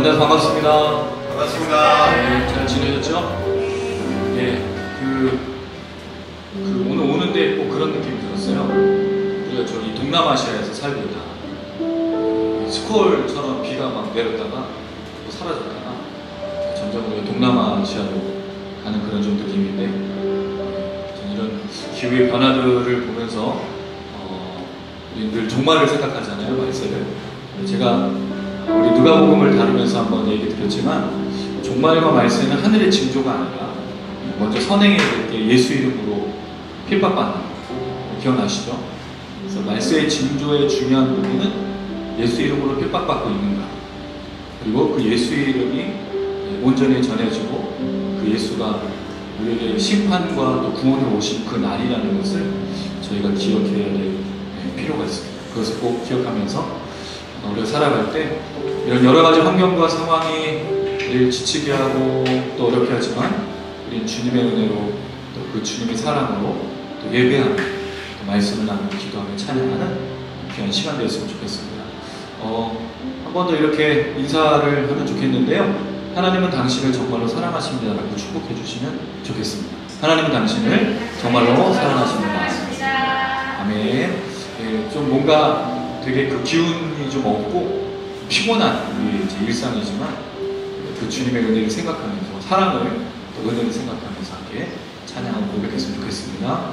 만나서 반갑습니다. 반갑습니다. 네, 잘 지내셨죠? 네, 오늘 오는데 꼭 그런 느낌이 들었어요. 우리가 저기 동남아시아에서 살고 있다. 스콜처럼 비가 막 내렸다가 또 사라졌다가 점점 우리가 동남아시아로 가는 그런 좀 느낌인데, 저는 이런 기후의 변화들을 보면서 우리 늘 종말을 생각하잖아요, 말세를. 제가 우리 누가복음을 다루면서 한번 얘기 드렸지만, 종말과 말세는 하늘의 징조가 아니라 먼저 선행해야 될 게 예수 이름으로 핍박받는 거 기억나시죠? 그래서 말세의 징조의 중요한 부분은 예수 이름으로 핍박받고 있는가, 그리고 그 예수 이름이 온전히 전해지고 그 예수가 우리에게 심판과 또 구원을 오신 그 날이라는 것을 저희가 기억해야 될 필요가 있습니다. 그것을 꼭 기억하면서 우리가 살아갈 때 이런 여러 가지 환경과 상황이 우리를 지치게 하고 또 어렵게 하지만, 우리는 주님의 은혜로 또 그 주님의 사랑으로 또 예배하는, 또 말씀을 나누고 기도하며 찬양하는 귀한 시간 되었으면 좋겠습니다. 한 번 더 이렇게 인사를 하면 좋겠는데요. 하나님은 당신을 정말로 사랑하십니다라고 축복해 주시면 좋겠습니다. 하나님은 당신을 정말로 사랑하십니다. 아멘. 예, 좀 뭔가 되게 그 기운이 좀 없고 피곤한 우리 이제 일상이지만, 그 주님의 은혜를 생각하면서, 사랑을 또 은혜를 생각하면서 함께 찬양하고 고백했으면 좋겠습니다.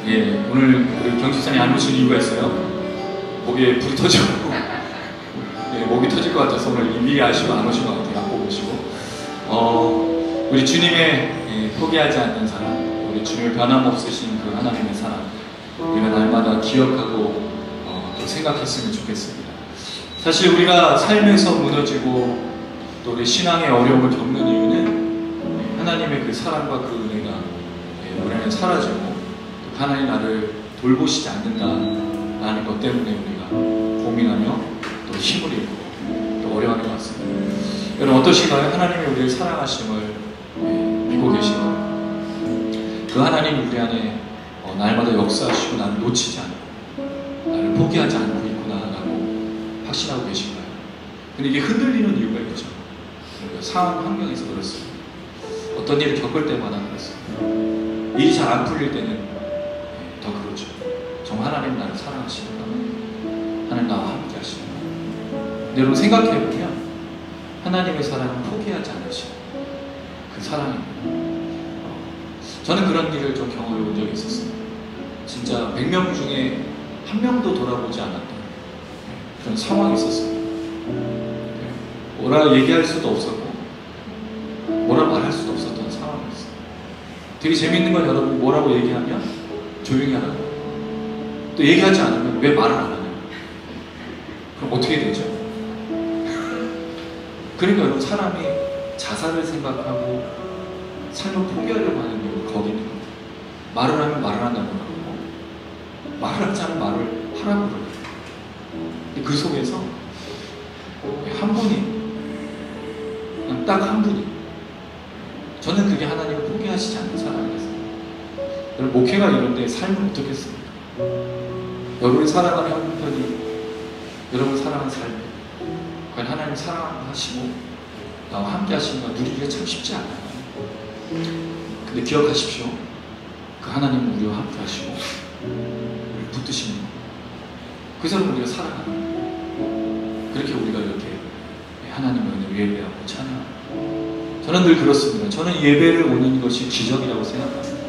예, 오늘 우리 경집사님 안 오신 이유가 있어요. 목에 불이 터져가지고 예, 목이 터질 것 같아서 오늘 미리 아시고 안 오신 것 같아요. 안 보고 오시고 우리 주님의 예, 포기하지 않는 사랑, 우리 주님의 변함없으신 그 하나님의 사랑 우리가 날마다 기억하고 또 생각했으면 좋겠습니다. 사실 우리가 삶에서 무너지고 또 우리 신앙의 어려움을 겪는 이유는 하나님의 그 사랑과 그 은혜가 우리 안에 사라지고 하나님 나를 돌보시지 않는다라는 것 때문에 우리가 고민하며 또 힘을 잃고 또 어려워하는 것 같습니다. 여러분 어떠신가요? 하나님이 우리를 사랑하심을 믿고 계시나요? 그 하나님이 우리 안에 날마다 역사하시고 나를 놓치지 않고 나를 포기하지 않고 있구나라고 확신하고 계신가요? 근데 이게 흔들리는 이유가 있죠. 상황 환경에서 그렇습니다. 어떤 일을 겪을 때마다 그렇습니다. 일이 잘 안 풀릴 때는 더 그렇죠. 정말 하나님 나를 사랑하시는가? 하나님 나와 함께 하시는가? 근데 여러분 생각해보면 하나님의 사랑은 포기하지 않으시는 그 사랑입니다. 저는 그런 일을 좀 경험해 본 적이 있었어요. 진짜 100명 중에 한 명도 돌아보지 않았던 그런 상황이 있었어요. 뭐라 얘기할 수도 없었고 뭐라 말할 수도 없었던 상황이었어요. 되게 재밌는 건 여러분 뭐라고 얘기하면 조용히 하라고, 또 얘기하지 않으면 왜 말을 안 하냐. 그럼 어떻게 되죠? 그러니까 여러분 사람이 자살을 생각하고 삶을 포기하려고 하는 이유가 거기 있는 겁니다. 말을 하면 말을 한다고 그러고 말을 하지 않으면 말을 하라고 그러고, 근데 그 속에서 한 분이, 그냥 딱 한 분이, 저는 그게 하나님을 포기하시지 않는 사람이었어요. 여러분 목회가 이런데 삶은 어떻겠습니까? 여러분이 살아가는 형편이 여러분 살아가는 삶이 과연 하나님 사랑하시고 나와 함께 하시는 걸 누리기가 참 쉽지 않아요. 근데 기억하십시오. 그 하나님은 우리와 함께 하시고 우리를 붙드시는 거예요. 그래서 우리가 살아가는 거예요. 그렇게 우리가 이렇게 하나님의 은혜를 예배하고 찬양하고, 저는 늘 그렇습니다. 저는 예배를 오는 것이 기적이라고 생각합니다.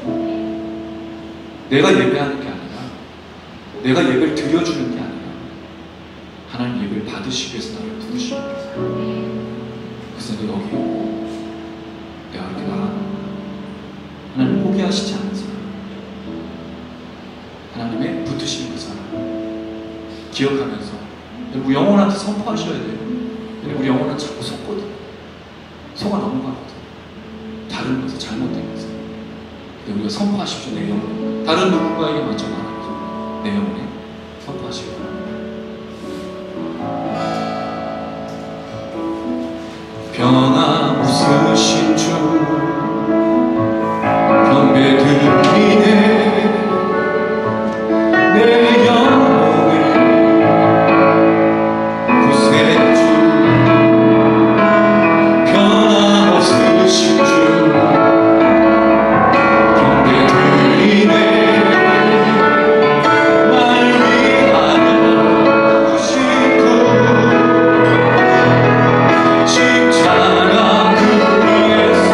내가 예배하는 게 아니라 내가 예배를 드려주는 게 아니라 하나님 예배를 받으시기 위해서 나를 부르시는 거예요. 그래서 내가 여기 오고 내가 이렇게 나가는 하나님 포기하시지 않는 사람, 하나님의 붙으시는 그 사람 기억하면서 여러분 영혼한테 선포하셔야 돼요. 근데 우리 영혼은 자꾸 속거든. 속아 넘어가거든. 다른 것에 잘못된 것에. 근데 우리가 선포하십시오. 내 영혼에. 다른 누군가에게 먼저 말하죠. 내 영혼에 선포하시기 바랍니다. 변함없으신 주 경배드리네. 내 영혼을 구세주 변함없으신 주 경배드리네. 날 위하여 주신 분 십자가 그 위에서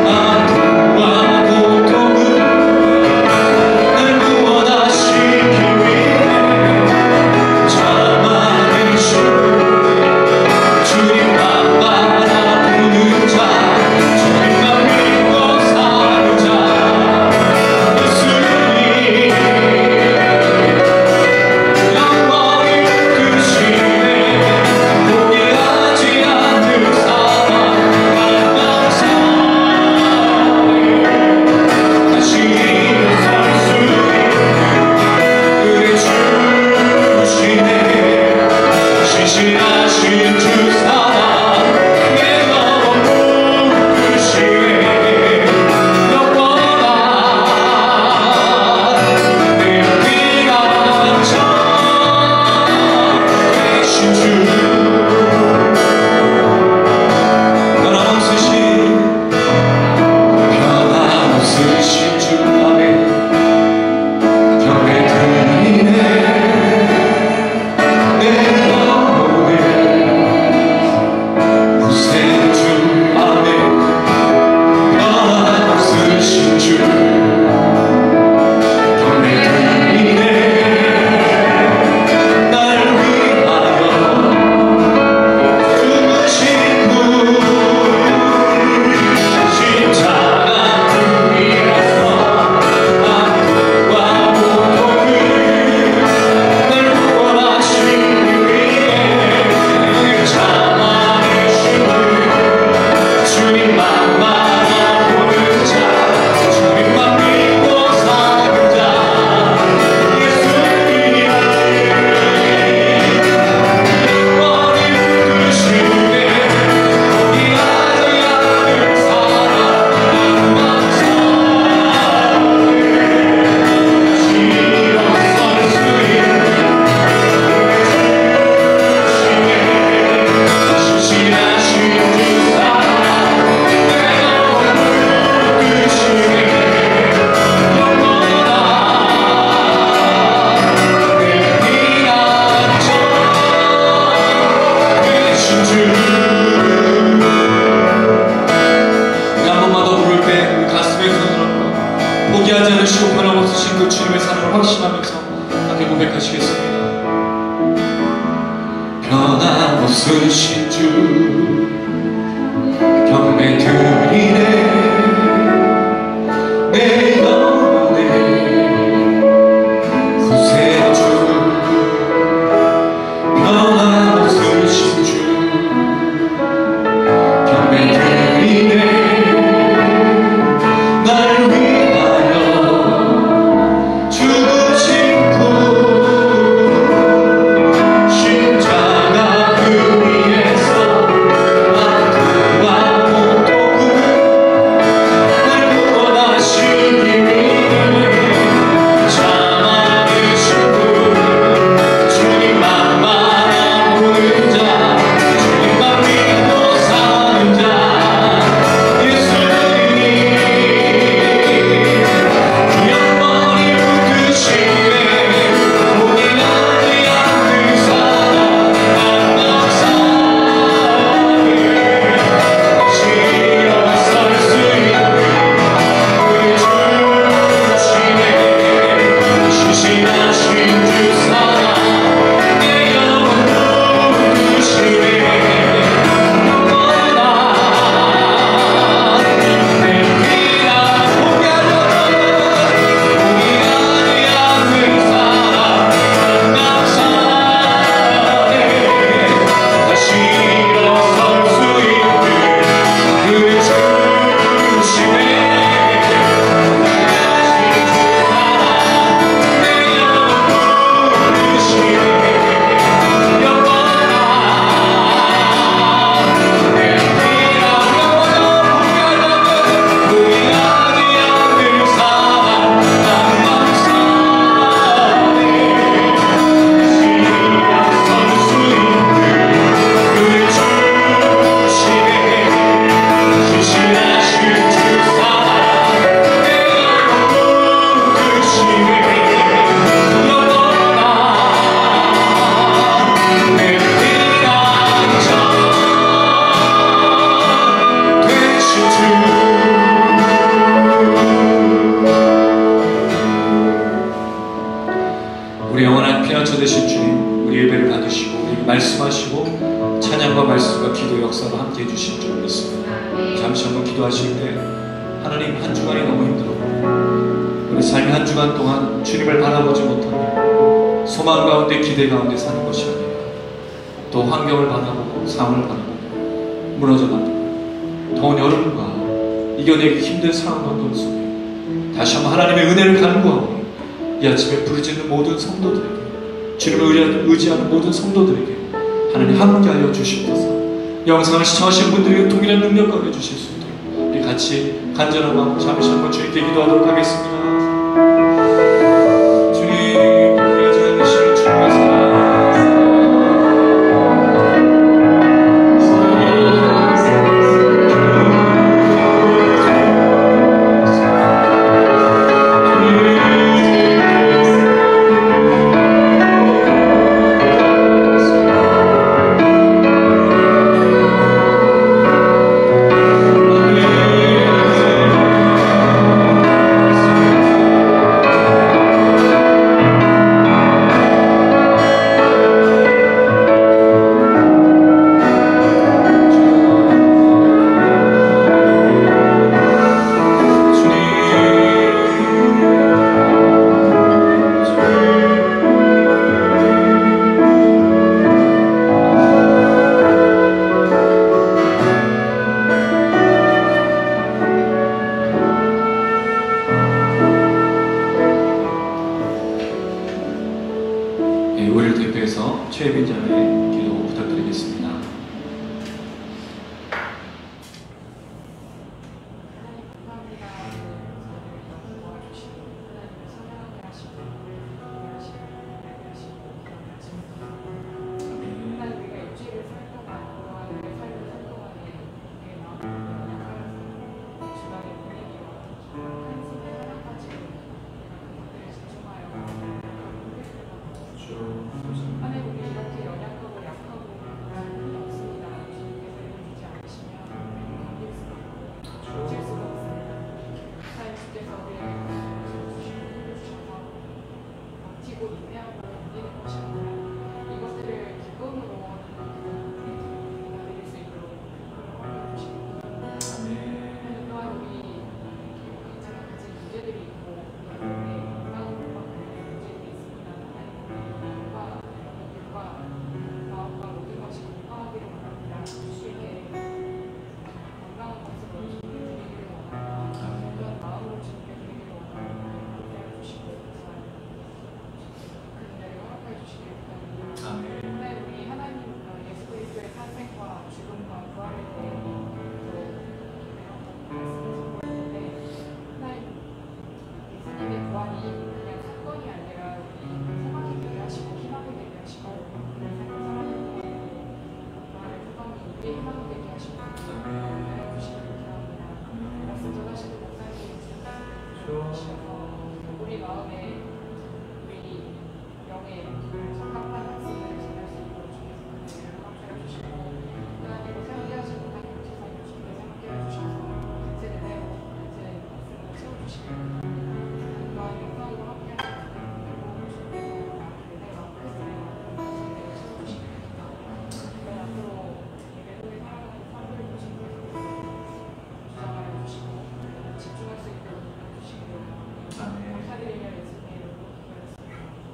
아픔과 고통을 날 구원하시기 주님을 확신하면서 함께 고백하시겠습니다. 변함없으신 주 경배 드리네. 내 영혼의 구세주 변함없으신 주 경배 드리네. 우리 영원한 피난처 되신 주님, 우리 예배를 받으시고 우리에게 말씀하시고 찬양과 말씀과 기도 역사로 함께 해주실 줄 믿습니다. 잠시 한번 기도하실 때 하나님, 한 주간이 너무 힘들었고 우리 삶의 한 주간 동안 주님을 바라보지 못하며 소망 가운데 기대 가운데 사는 것이 아니라 또 환경을 바라보고 상황을 바라보고 무너져가는 더운 여름과 이겨내기 힘든 상황 가운데 속에 다시 한번 하나님의 은혜를 간구하고 이 아침에 부르짖는 모든 성도들에게, 주님을 의지하는 모든 성도들에게 하나님 함께하여 주시옵소서. 영상을 시청하신 분들에게 동일한 능력 가운데 주실 수 있도록 우리 같이 간절한 마음 잠시 한번 주님께 기도하도록 하겠습니다. 주님, 우리가 자연이시는 주님의 사랑, 우리를 대표해서 최혜빈 자매의 기도 부탁드리겠습니다. 하나님, 우리 이렇게 연약하고 약하고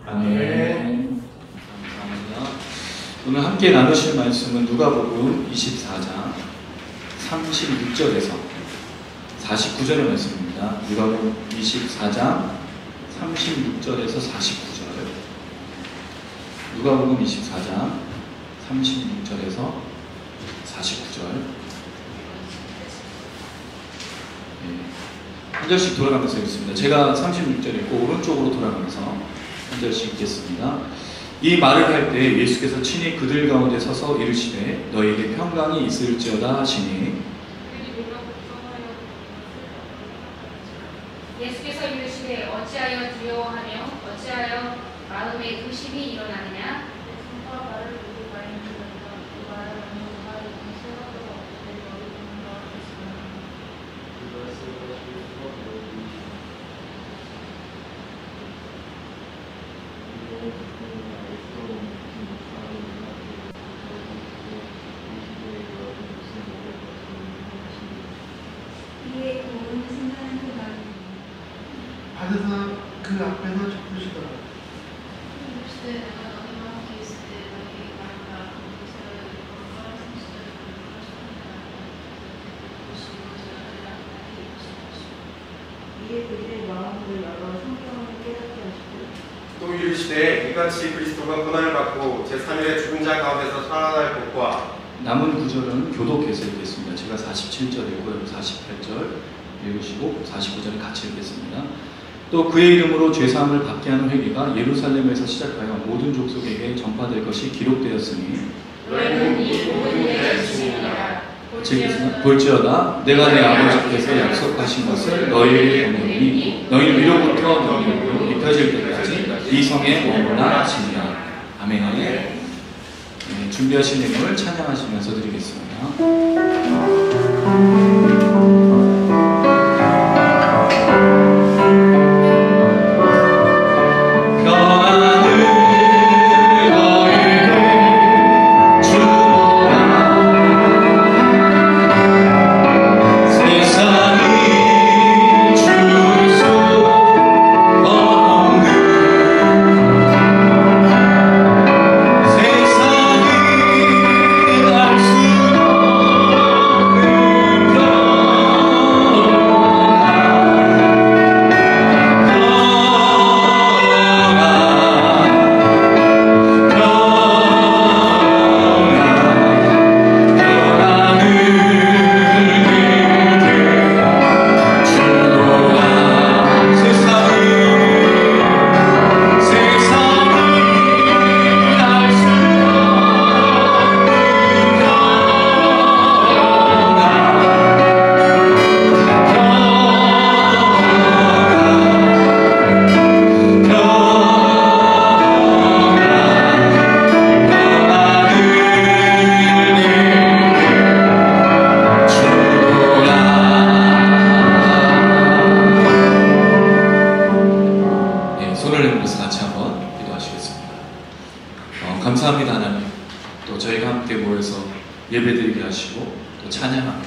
아멘. 감사합니다. 오늘 함께 나누실 말씀은 누가복음 24장 36절에서 49절의 말씀입니다. 누가복음 24장 36절에서 49절. 누가복음 24장 36절에서 49절. 한 절씩 돌아가면서 읽습니다. 제가 36절 읽고 오른쪽으로 돌아가면서 한 절씩 읽겠습니다. 이 말을 할 때 예수께서 친히 그들 가운데 서서 이르시되 너희에게 평강이 있을지어다 하시니 예수께서 이르시되 어찌하여 두려워하며 어찌하여 마음에 의심이 일어나느냐. 받아서 그 앞에서 적으시더라. 이에 그들의 마음을 열어 성경을 깨닫게 하시고 또 이르시되 이같이 그리스도가 고난을 받고 제3일에 죽은 자 가운데서 살아날 것과 남은 구절은 교독해서 읽겠습니다. 제가 47절이고요. 48절 읽으시고 49절을 같이 읽겠습니다. 또 그의 이름으로 죄사함을 받게 하는 회개가 예루살렘에서 시작하여 모든 족속에게 전파될 것이 기록되었으니 너희는 이 모든 일의 증인이라. 볼지어다 내가 내 아버지께서 약속하신 것을 너희에게 보내오니 너희 위로부터 너희로 입혀질 때까지 이 성에 머물라 하시니라. 아멘. 네, 준비하신 내용을 찬양하시면서 드리겠습니다. 감사합니다 하나님. 또 저희가 함께 모여서 예배드리게 하시고 또 찬양하며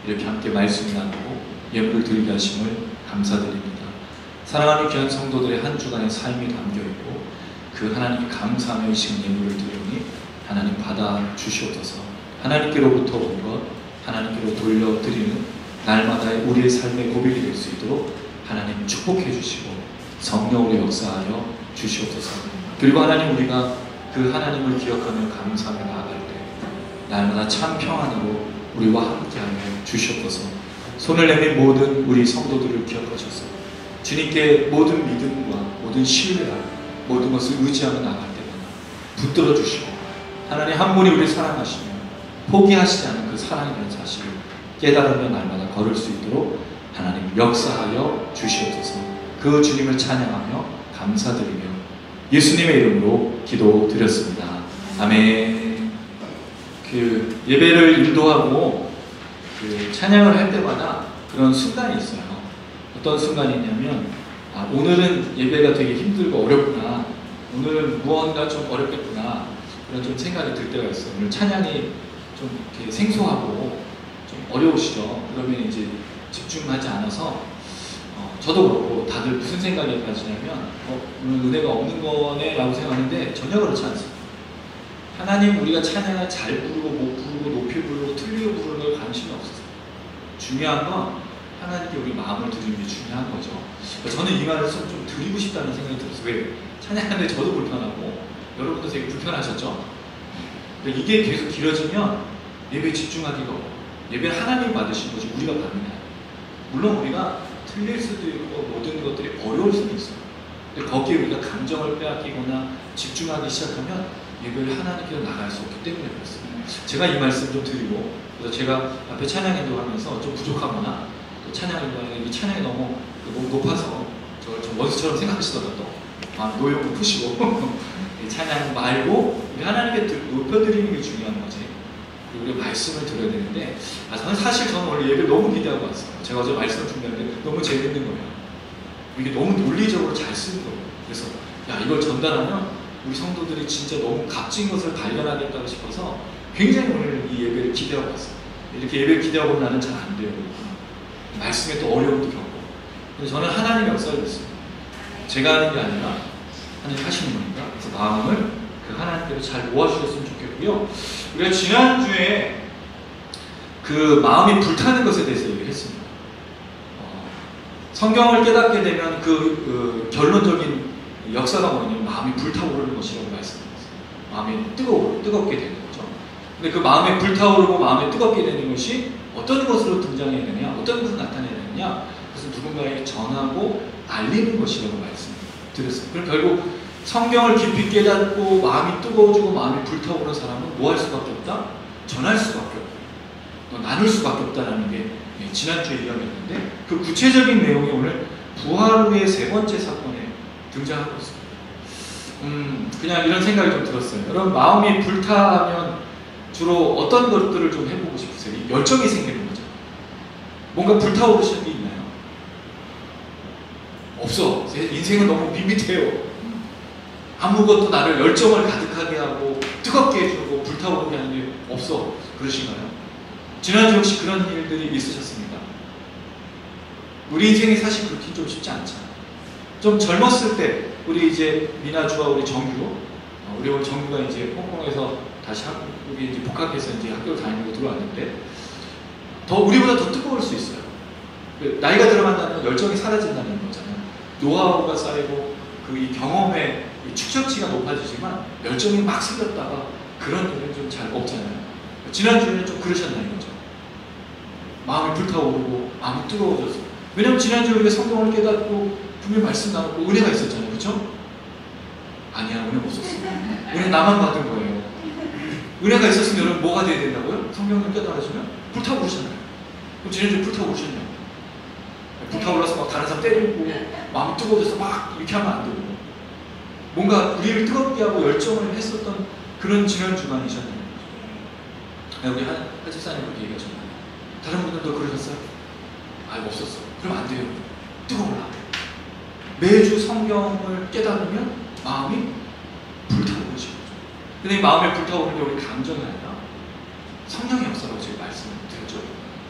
이렇게 함께 말씀 나누고 예물을 드리게 하심을 감사드립니다. 사랑하는 귀한 성도들의 한 주간의 삶이 담겨있고 그 하나님께 감사하며 이 시간 예물을 드리니 하나님 받아 주시옵소서. 하나님께로부터 온 것 하나님께로 돌려드리는 날마다의 우리의 삶의 고백이 될 수 있도록 하나님 축복해 주시고 성령으로 역사하여 주시옵소서. 그리고 하나님 우리가 그 하나님을 기억하며 감사하며 나아갈 때 날마다 참 평안으로 우리와 함께하며 주시옵소서. 손을 내민 모든 우리 성도들을 기억하셔서 주님께 모든 믿음과 모든 신뢰와 모든 것을 의지하며 나아갈 때마다 붙들어 주시고 하나님 한 분이 우리를 사랑하시며 포기하시지 않은 그 사랑이라는 사실을 깨달으며 날마다 걸을 수 있도록 하나님 역사하여 주시옵소서. 그 주님을 찬양하며 감사드리며 예수님의 이름으로 기도드렸습니다. 아멘. 그 예배를 인도하고 그 찬양을 할 때마다 그런 순간이 있어요. 어떤 순간이냐면 오늘은 예배가 되게 힘들고 어렵구나. 오늘은 무언가 좀 어렵겠구나. 그런 좀 생각이 들 때가 있어요. 오늘 찬양이 좀 이렇게 생소하고 좀 어려우시죠. 그러면 이제 집중하지 않아서 저도 그렇고 다들 무슨 생각이 가지냐면 오늘 은혜가 없는 거네 라고 생각하는데 전혀 그렇지 않습니다. 하나님 우리가 찬양을 잘 부르고 못 부르고 높이 부르고 틀리게 부르는 걸 관심이 없었어요. 중요한 건 하나님께 우리 마음을 드리는 게 중요한 거죠. 저는 이 말을 좀 드리고 싶다는 생각이 들었어요. 왜? 찬양하는데 저도 불편하고 여러분도 되게 불편하셨죠? 근데 이게 계속 길어지면 예배에 집중하기가 어려워요. 예배는 하나님 받으신 거지 우리가 받는 게 아니에요. 물론 우리가 틀릴 수도 있고 모든 것들이 어려울 수도 있어요. 근데 거기에 우리가 감정을 빼앗기거나 집중하기 시작하면 예배를 하나님께로 나갈 수 없기 때문에 그렇습니다. 제가 이 말씀 좀 드리고, 그래서 제가 앞에 찬양 인도하면서 좀 부족하거나 또 찬양 인도하는 이 찬양이 너무 높아서 저를 좀 원수처럼 생각하시더라도 노용을 푸시고 찬양 말고 우리 하나님께 높여드리는 게 중요한 거지. 우리 말씀을 들어야 되는데 저는 원래 예배를 너무 기대하고 왔어요. 제가 어제 말씀을 준비하는데 너무 재밌는 거예요. 이게 너무 논리적으로 잘 쓰는 거예요. 그래서 이걸 전달하면 우리 성도들이 진짜 너무 값진 것을 발견하겠다고 싶어서 굉장히 오늘 이 예배를 기대하고 왔어요. 이렇게 예배를 기대하고 나는 잘 안 돼요. 말씀에 또 어려움도 겪고. 근데 저는 하나님의 역사를 믿습니다. 제가 하는 게 아니라 하나님 하시는 거니까. 그래서 마음을 그 하나님께로 잘 모아주셨으면 좋겠고요. 우리가 지난주에 그 마음이 불타는 것에 대해서 얘기를 했습니다. 성경을 깨닫게 되면 그 결론적인 역사가 뭐냐면 마음이 불타오르는 것이라고 말씀드렸어요. 마음이 뜨겁게 되는 거죠. 근데 그 마음에 불타오르고 마음에 뜨겁게 되는 것이 어떤 것으로 등장해야 되느냐, 어떤 것으로 나타내야 되느냐, 그것은 누군가에게 전하고 알리는 것이라고 말씀드렸어요. 그럼 결국 성경을 깊이 깨닫고 마음이 뜨거워지고 마음이 불타오르는 사람은 뭐 할 수밖에 없다? 전할 수밖에 없고 나눌 수밖에 없다는 게 지난주에 이야기했는데 그 구체적인 내용이 오늘 부활 후의 세 번째 사건에 등장하고 있습니다. 그냥 이런 생각이 좀 들었어요. 여러분 마음이 불타면 주로 어떤 것들을 좀 해보고 싶으세요? 열정이 생기는 거죠. 뭔가 불타오르시는 게 있나요? 없어. 제 인생은 너무 밋밋해요. 아무것도 나를 열정을 가득하게 하고 뜨겁게 해주고 불타오르게 하는 게 없어. 그러신가요? 지난주 혹시 그런 일들이 있으셨습니까? 우리 인생이 사실 그렇게 좀 쉽지 않잖아요. 좀 젊었을 때 우리 이제 미나주와 우리 정규 우리 오늘 정규가 이제 홍콩에서 다시 한국에 이제 복학해서 이제 학교를 다니고 들어왔는데 우리보다 더 뜨거울 수 있어요. 나이가 들어간다는 열정이 사라진다는 거잖아요. 노하우가 쌓이고 그 이 경험의 축적치가 높아지지만 열정이 막 생겼다가 그런 일은 좀 잘 없잖아요. 지난주에는 좀 그러셨나 이거죠. 마음이 불타오르고 마음이 뜨거워졌어요. 왜냐면 지난주에 우리가 성경을 깨닫고 분명히 말씀 나누고 은혜가 있었잖아요. 그렇죠? 아니야, 은혜 없었어. 은혜 나만 받은 거예요. 은혜가 있었으면 여러분 뭐가 돼야 된다고요? 성경을 깨달으시면 불타오르잖아요. 그럼 지난주에 불타오르셨냐고. 불타올라서 막 다른 사람 때리고 마음이 뜨거워져서 막 이렇게 하면 안 되고 뭔가 우리를 뜨겁게 하고 열정을 했었던 그런 지난 주간이셨나요? 우리 한 집사님 그렇게 얘기하셨나요? 다른 분들도 그러셨어요? 없었어. 그럼 안 돼요. 뜨거워라. 매주 성경을 깨달으면 마음이 불타오르는 거죠. 근데 이 마음에 불타오르는 게 우리 감정이 아니라 성령의 역사라고 제가 말씀을 드렸죠.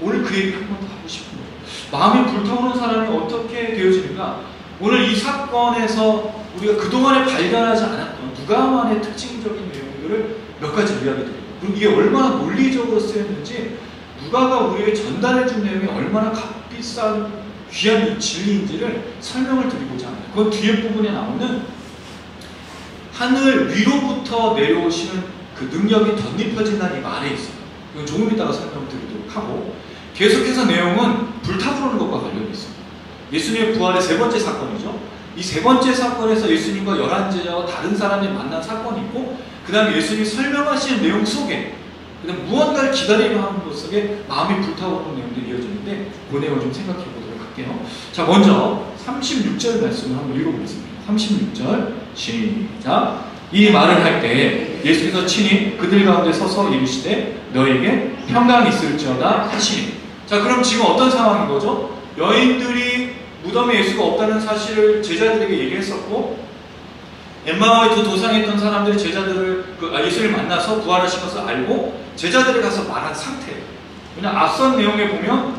오늘 그 얘기 한 번 더 하고 싶은 거예요. 마음이 불타오르는 사람이 어떻게 되어지는가? 오늘 이 사건에서 우리가 그동안에 발견하지 않았던 누가만의 특징적인 내용들을 몇 가지 이야기드립니다. 그리고 이게 얼마나 논리적으로 쓰였는지 누가가 우리에게 전달해준 내용이 얼마나 값비싼 귀한 진리인지를 설명을 드리고자 합니다. 그건 뒤에 부분에 나오는 하늘 위로부터 내려오시는 그 능력이 덧입혀진다는 이 말에 있어요. 이건 조금 이따가 설명드리도록 하고 계속해서 내용은 불타오르는 것과 관련이 있습니다. 예수님의 부활의 세 번째 사건이죠. 이 세 번째 사건에서 예수님과 11제자와 다른 사람이 만난 사건이 있고 그 다음에 예수님이 설명하시는 내용 속에 그다음 무언가를 기다리려 하는 것 속에 마음이 불타오르는 내용들이 이어지는데 그 내용을 좀 생각해 보도록 할게요. 자, 먼저 36절 말씀을 한번 읽어보겠습니다. 36절 시작. 이 말을 할 때 예수께서 친히 그들 가운데 서서 이르시되 너에게 평강이 있을지어다 하시니. 자, 그럼 지금 어떤 상황인 거죠? 여인들이 무덤에 예수가 없다는 사실을 제자들에게 얘기했었고 엠마오에 두 도상했던 사람들이 제자들을 예수를 만나서 부활하신 것을 알고 제자들에 가서 말한 상태예요. 왜냐하면 앞선 내용에 보면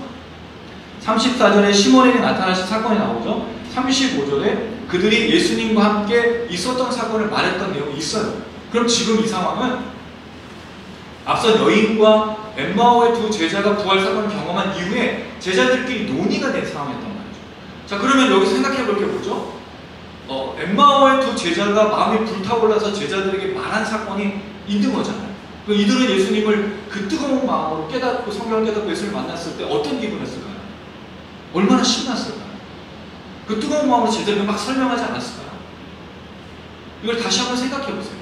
34절에 시몬에게 나타나신 사건이 나오죠. 35절에 그들이 예수님과 함께 있었던 사건을 말했던 내용이 있어요. 그럼 지금 이 상황은 앞선 여인과 엠마오의 두 제자가 부활 사건을 경험한 이후에 제자들끼리 논의가 된 상황이었단 말이죠. 자, 그러면 여기 생각해 볼 게 뭐죠? 엠마오의 두 제자가 마음이 불타올라서 제자들에게 말한 사건이 있는 거잖아요. 이들은 예수님을 그 뜨거운 마음으로 깨닫고 성경을 깨닫고 예수님을 만났을 때 어떤 기분이었을까요? 얼마나 신났을까요? 그 뜨거운 마음으로 제자들에게 막 설명하지 않았을까요? 이걸 다시 한번 생각해 보세요.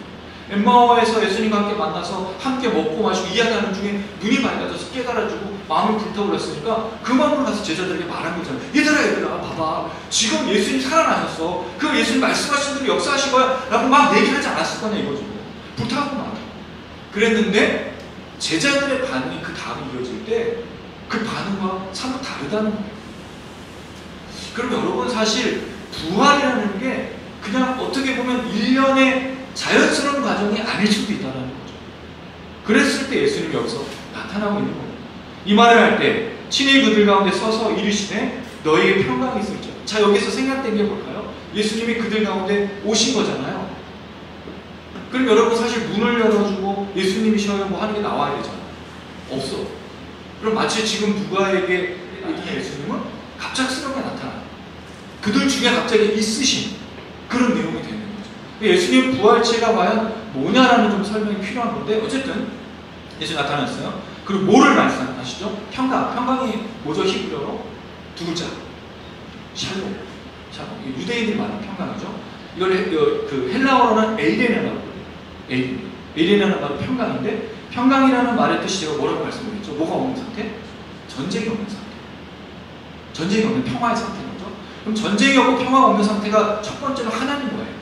엠마오에서 예수님과 함께 만나서 함께 먹고 마시고 이야기하는 중에 눈이 밝아져서 깨달아지고 마음이 불타올랐으니까 그 마음으로 가서 제자들에게 말한 거잖아요. 얘들아 봐봐, 지금 예수님 살아나셨어. 그 예수님 말씀하신 대로 역사하신 거야 라고 막 얘기하지 않았을 거냐 이거죠. 불타고 말이야. 그랬는데 제자들의 반응이 그 다음에 이어질 때 그 반응과 사뭇 다르다는 거예요. 그럼 여러분, 사실 부활이라는 게 그냥 어떻게 보면 일련의 자연스러운 과정이 아닐 수도 있다는 거죠. 그랬을 때 예수님이 여기서 나타나고 있는 겁니다. 이 말을 할 때 친히 그들 가운데 서서 이르시되 너희의 평강이 있을지어다. 자, 여기서 생각된 게 뭘까요? 예수님이 그들 가운데 오신 거잖아요. 그럼 여러분, 사실 문을 열어주고 예수님이 쉬어요 뭐 하는 게 나와야 되잖아요. 없어. 그럼 마치 지금 누가에게 이 예수님은 갑작스럽게 나타나요. 그들 중에 갑자기 있으신 그런 내용이 되는 거죠. 예수님 부활체가 과연 뭐냐라는 좀 설명이 필요한 건데, 어쨌든 예수 나타났어요. 그리고 뭐를 말씀하시죠? 평강. 평강이 뭐죠? 히브리어로 두 글자. 샬롬. 샬롬. 유대인들이 말하는 평강이죠. 이걸 그 헬라어로는 에이덴이라고 해요. 에이덴이라는 말은 평강인데, 평강이라는 말의 뜻이 제가 뭐라고 말씀드렸죠? 뭐가 없는 상태? 전쟁이 없는 상태. 전쟁이 없는 평화의 상태인 거죠. 그럼 전쟁이 없고 평화가 없는 상태가 첫 번째로 하나님 거예요.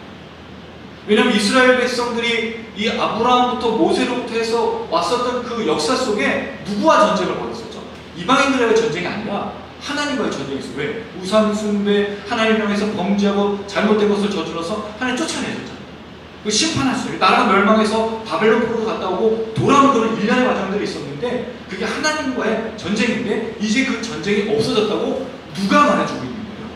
왜냐하면 이스라엘 백성들이 이 아브라함부터 모세로부터 해서 왔었던 그 역사 속에 누구와 전쟁을 벌였었죠? 이방인들과의 전쟁이 아니라 하나님과의 전쟁이 있어요. 왜? 우상 숭배, 하나님을 향해서 범죄하고 잘못된 것을 저질러서 하나님 쫓아내셨잖아요. 그 심판하셨어요. 나라가 멸망해서 바벨론 포로로 갔다 오고 돌아오는 그런 일련의 과정들이 있었는데, 그게 하나님과의 전쟁인데 이제 그 전쟁이 없어졌다고 누가 말해주고 있는 거예요?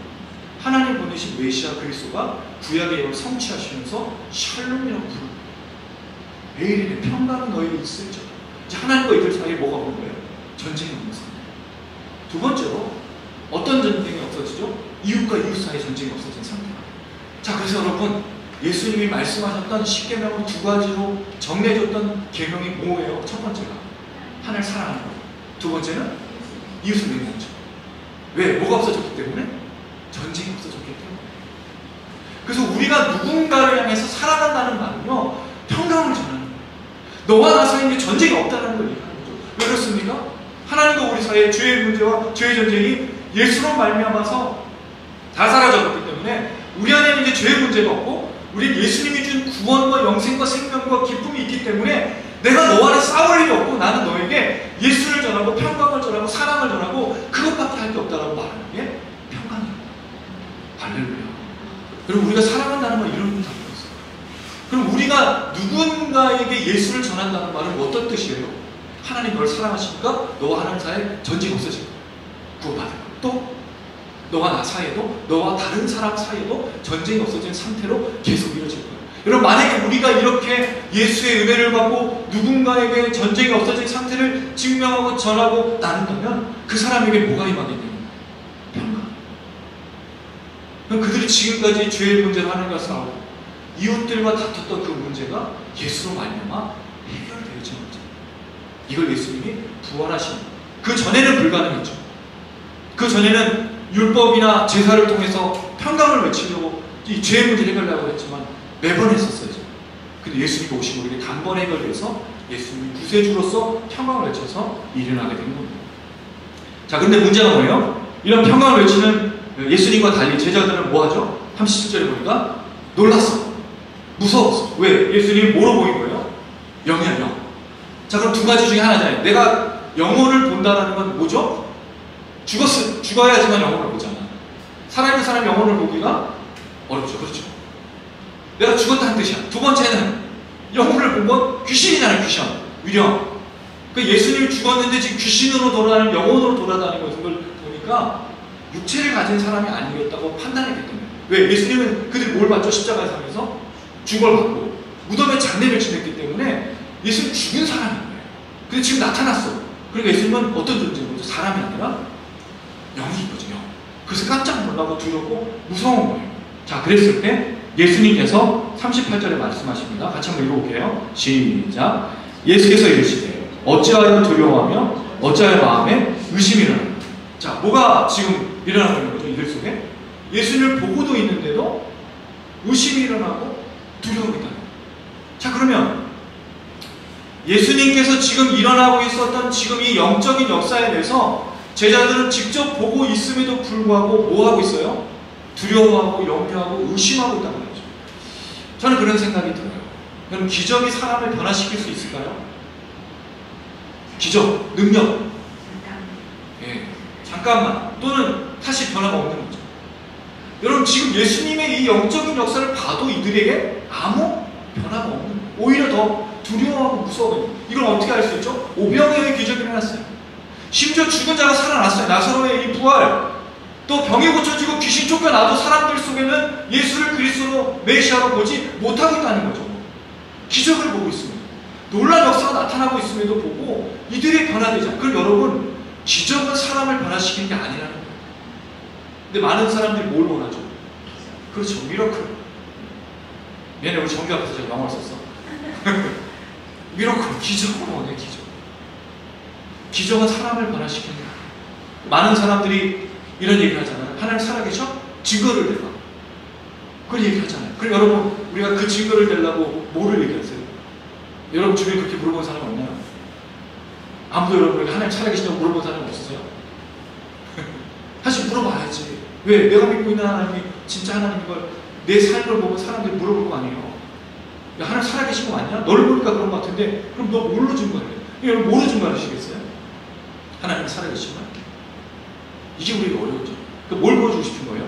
하나님 보내신 메시아 그리스도가 구약의 예언을 성취하시면서 샬롬이라고 부르는 거예요. 내일의 평강은 너희에게 있을지어다. 이제 하나님과 이들 사이에 뭐가 없는 거예요? 전쟁이 없는 상태. 두 번째로 어떤 전쟁이 없어지죠? 이웃과 이웃 사이의 전쟁이 없어진 상태. 자, 그래서 여러분, 예수님이 말씀하셨던 10계명을 두 가지로 정리해줬던 계명이 뭐예요? 첫 번째가 하나님을 사랑하는 것. 두 번째는 이웃을 믿는 거죠. 왜? 뭐가 없어졌기 때문에? 전쟁이 없어졌기 때문에. 그래서 우리가 누군가를 향해서 살아간다는 말은요, 평강을 전하는 거예요. 너와 나 사이에 전쟁이 없다는 걸 얘기하는 거죠. 왜 그렇습니까? 하나님과 우리 사이의 죄의 문제와 죄의 전쟁이 예수로 말미암아서 다 사라졌기 때문에 우리 안에는 이제 죄의 문제가 없고, 우리 예수님이 준 구원과 영생과 생명과 기쁨이 있기 때문에 내가 너와 싸울 일이 없고, 나는 너에게 예수를 전하고 평강을 전하고 사랑을 전하고 그것밖에 할 게 없다라고 말하는 게 평강이에요. 할렐루야. 그리고 우리가 사랑한다는 말 이런 뜻이 있어요. 그럼 우리가 누군가에게 예수를 전한다는 말은 어떤 뜻이에요? 하나님 너를 사랑하시니까 너와 하나님 사이에 전쟁이 없어질 거예요. 구원받을 거예요. 또 너와 나 사이에도, 너와 다른 사람 사이에도 전쟁이 없어진 상태로 계속 이루어질 거예요. 여러분, 만약에 우리가 이렇게 예수의 은혜를 받고 누군가에게 전쟁이 없어진 상태를 증명하고 전하고 나눈다면 그 사람에게 뭐가 임하겠냐면 평강. 그럼 그들이 지금까지 죄의 문제로 하나님과 싸우고 이웃들과 다퉜던 그 문제가 예수로 말미암아 해결되어진 거죠. 이걸 예수님이 부활하신, 그 전에는 불가능했죠. 그 전에는 율법이나 제사를 통해서 평강을 외치려고 이 죄의 문제를 해결하려고 했지만 매번 했었어요. 근데 예수님이 오시고 우리에게 단번에 해결돼서 예수님이 구세주로서 평강을 외쳐서 일어나게 된 겁니다. 자, 근데 문제가 뭐예요? 이런 평강을 외치는 예수님과 달리 제자들은 뭐 하죠? 37절에 보니까 놀랐어. 무서웠어. 왜? 예수님이 뭐로 보인 거예요? 영이야, 영. 자, 그럼 두 가지 중에 하나잖아요. 내가 영혼을 본다는 건 뭐죠? 죽어야지만 영혼을 보잖아. 살아있는 사람 영혼을 보기가 어렵죠. 그렇죠. 내가 죽었다는 뜻이야. 두 번째는 영혼을 본 건 귀신이잖아요. 귀신. 위령. 그 예수님이 죽었는데 지금 귀신으로 돌아다니는, 영혼으로 돌아다니는 것을 보니까 보니까 육체를 가진 사람이 아니겠다고 판단했기 때문에. 왜? 예수님은 그들이 뭘 받죠? 십자가에 살면서 죽음을 받고 무덤에 장례를 지냈기 때문에 예수는 죽은 사람인 거예요. 근데 지금 나타났어. 그러니까 예수님은 어떤 존재인 거죠? 사람이 아니라 영인 거죠. 영. 그래서 깜짝 놀라고 두렵고 무서운 거예요. 자, 그랬을 때 예수님께서 38절에 말씀하십니다. 같이 한번 읽어볼게요. 시작. 예수께서 이르시되 어찌하여 두려워하며 어찌하여 마음에 의심이 일어나느냐. 자, 뭐가 지금 일어나고 있는 거죠? 이들 속에 예수님을 보고도 있는데도 의심이 일어나고 두려움이 있다는 거예요. 자, 그러면 예수님께서 지금 일어나고 있었던 지금 이 영적인 역사에 대해서 제자들은 직접 보고 있음에도 불구하고 뭐 하고 있어요? 두려워하고 염려하고 의심하고 있다는 거죠. 저는 그런 생각이 들어요. 그럼 기적이 사람을 변화시킬 수 있을까요? 기적, 능력. 예, 잠깐만. 또는 다시 변화가 없는 거죠. 여러분, 지금 예수님의 이 영적인 역사를 봐도 이들에게 아무 변화가 없는 거예요. 오히려 더 두려워하고 무서워요. 이걸 어떻게 알 수 있죠? 오병이어의 기적이 일어났어요. 심지어 죽은 자가 살아났어요. 나사로의 이 부활. 또 병이 고쳐지고 귀신 쫓겨나도 사람들 속에는 예수를 그리스도로 메시아로 보지 못하고 있다는 거죠. 기적을 보고 있습니다. 놀라운 역사가 나타나고 있음에도 보고 이들이 변화되지 않아요. 그럼 여러분, 기적은 사람을 변화시키는 게 아니라는 거예요. 근데 많은 사람들이 뭘 원하죠? 그렇죠. 미러클. 얘네 우리 정규 앞에서 제가 영어를 썼어. 미러클. 기적을 원해. 기적은 사람을 변화시키는 거예요. 많은 사람들이 이런 얘기를 하잖아요. 하나님 살아계셔? 증거를 대라. 그런 얘기 하잖아요. 그럼 여러분, 우리가 그 증거를 대려고 뭐를 얘기하세요? 여러분 주변에 그렇게 물어본 사람 없나요? 아무도 여러분에게 하나님 살아계시냐고 물어본 사람 없으세요? 사실 물어봐야지. 왜? 내가 믿고 있는 하나님이 진짜 하나님인 걸 내 삶을 보면 사람들이 물어볼 거 아니에요. 야, 하나님 살아계신 거 맞냐? 너를 보니까 그런 거 같은데 그럼 너 뭘로 증거해? 여러분 뭐로 증거하시겠어요? 하나님 살아계신 거야? 이게 우리가 어려웠죠. 뭘 보여주고 싶은 거예요?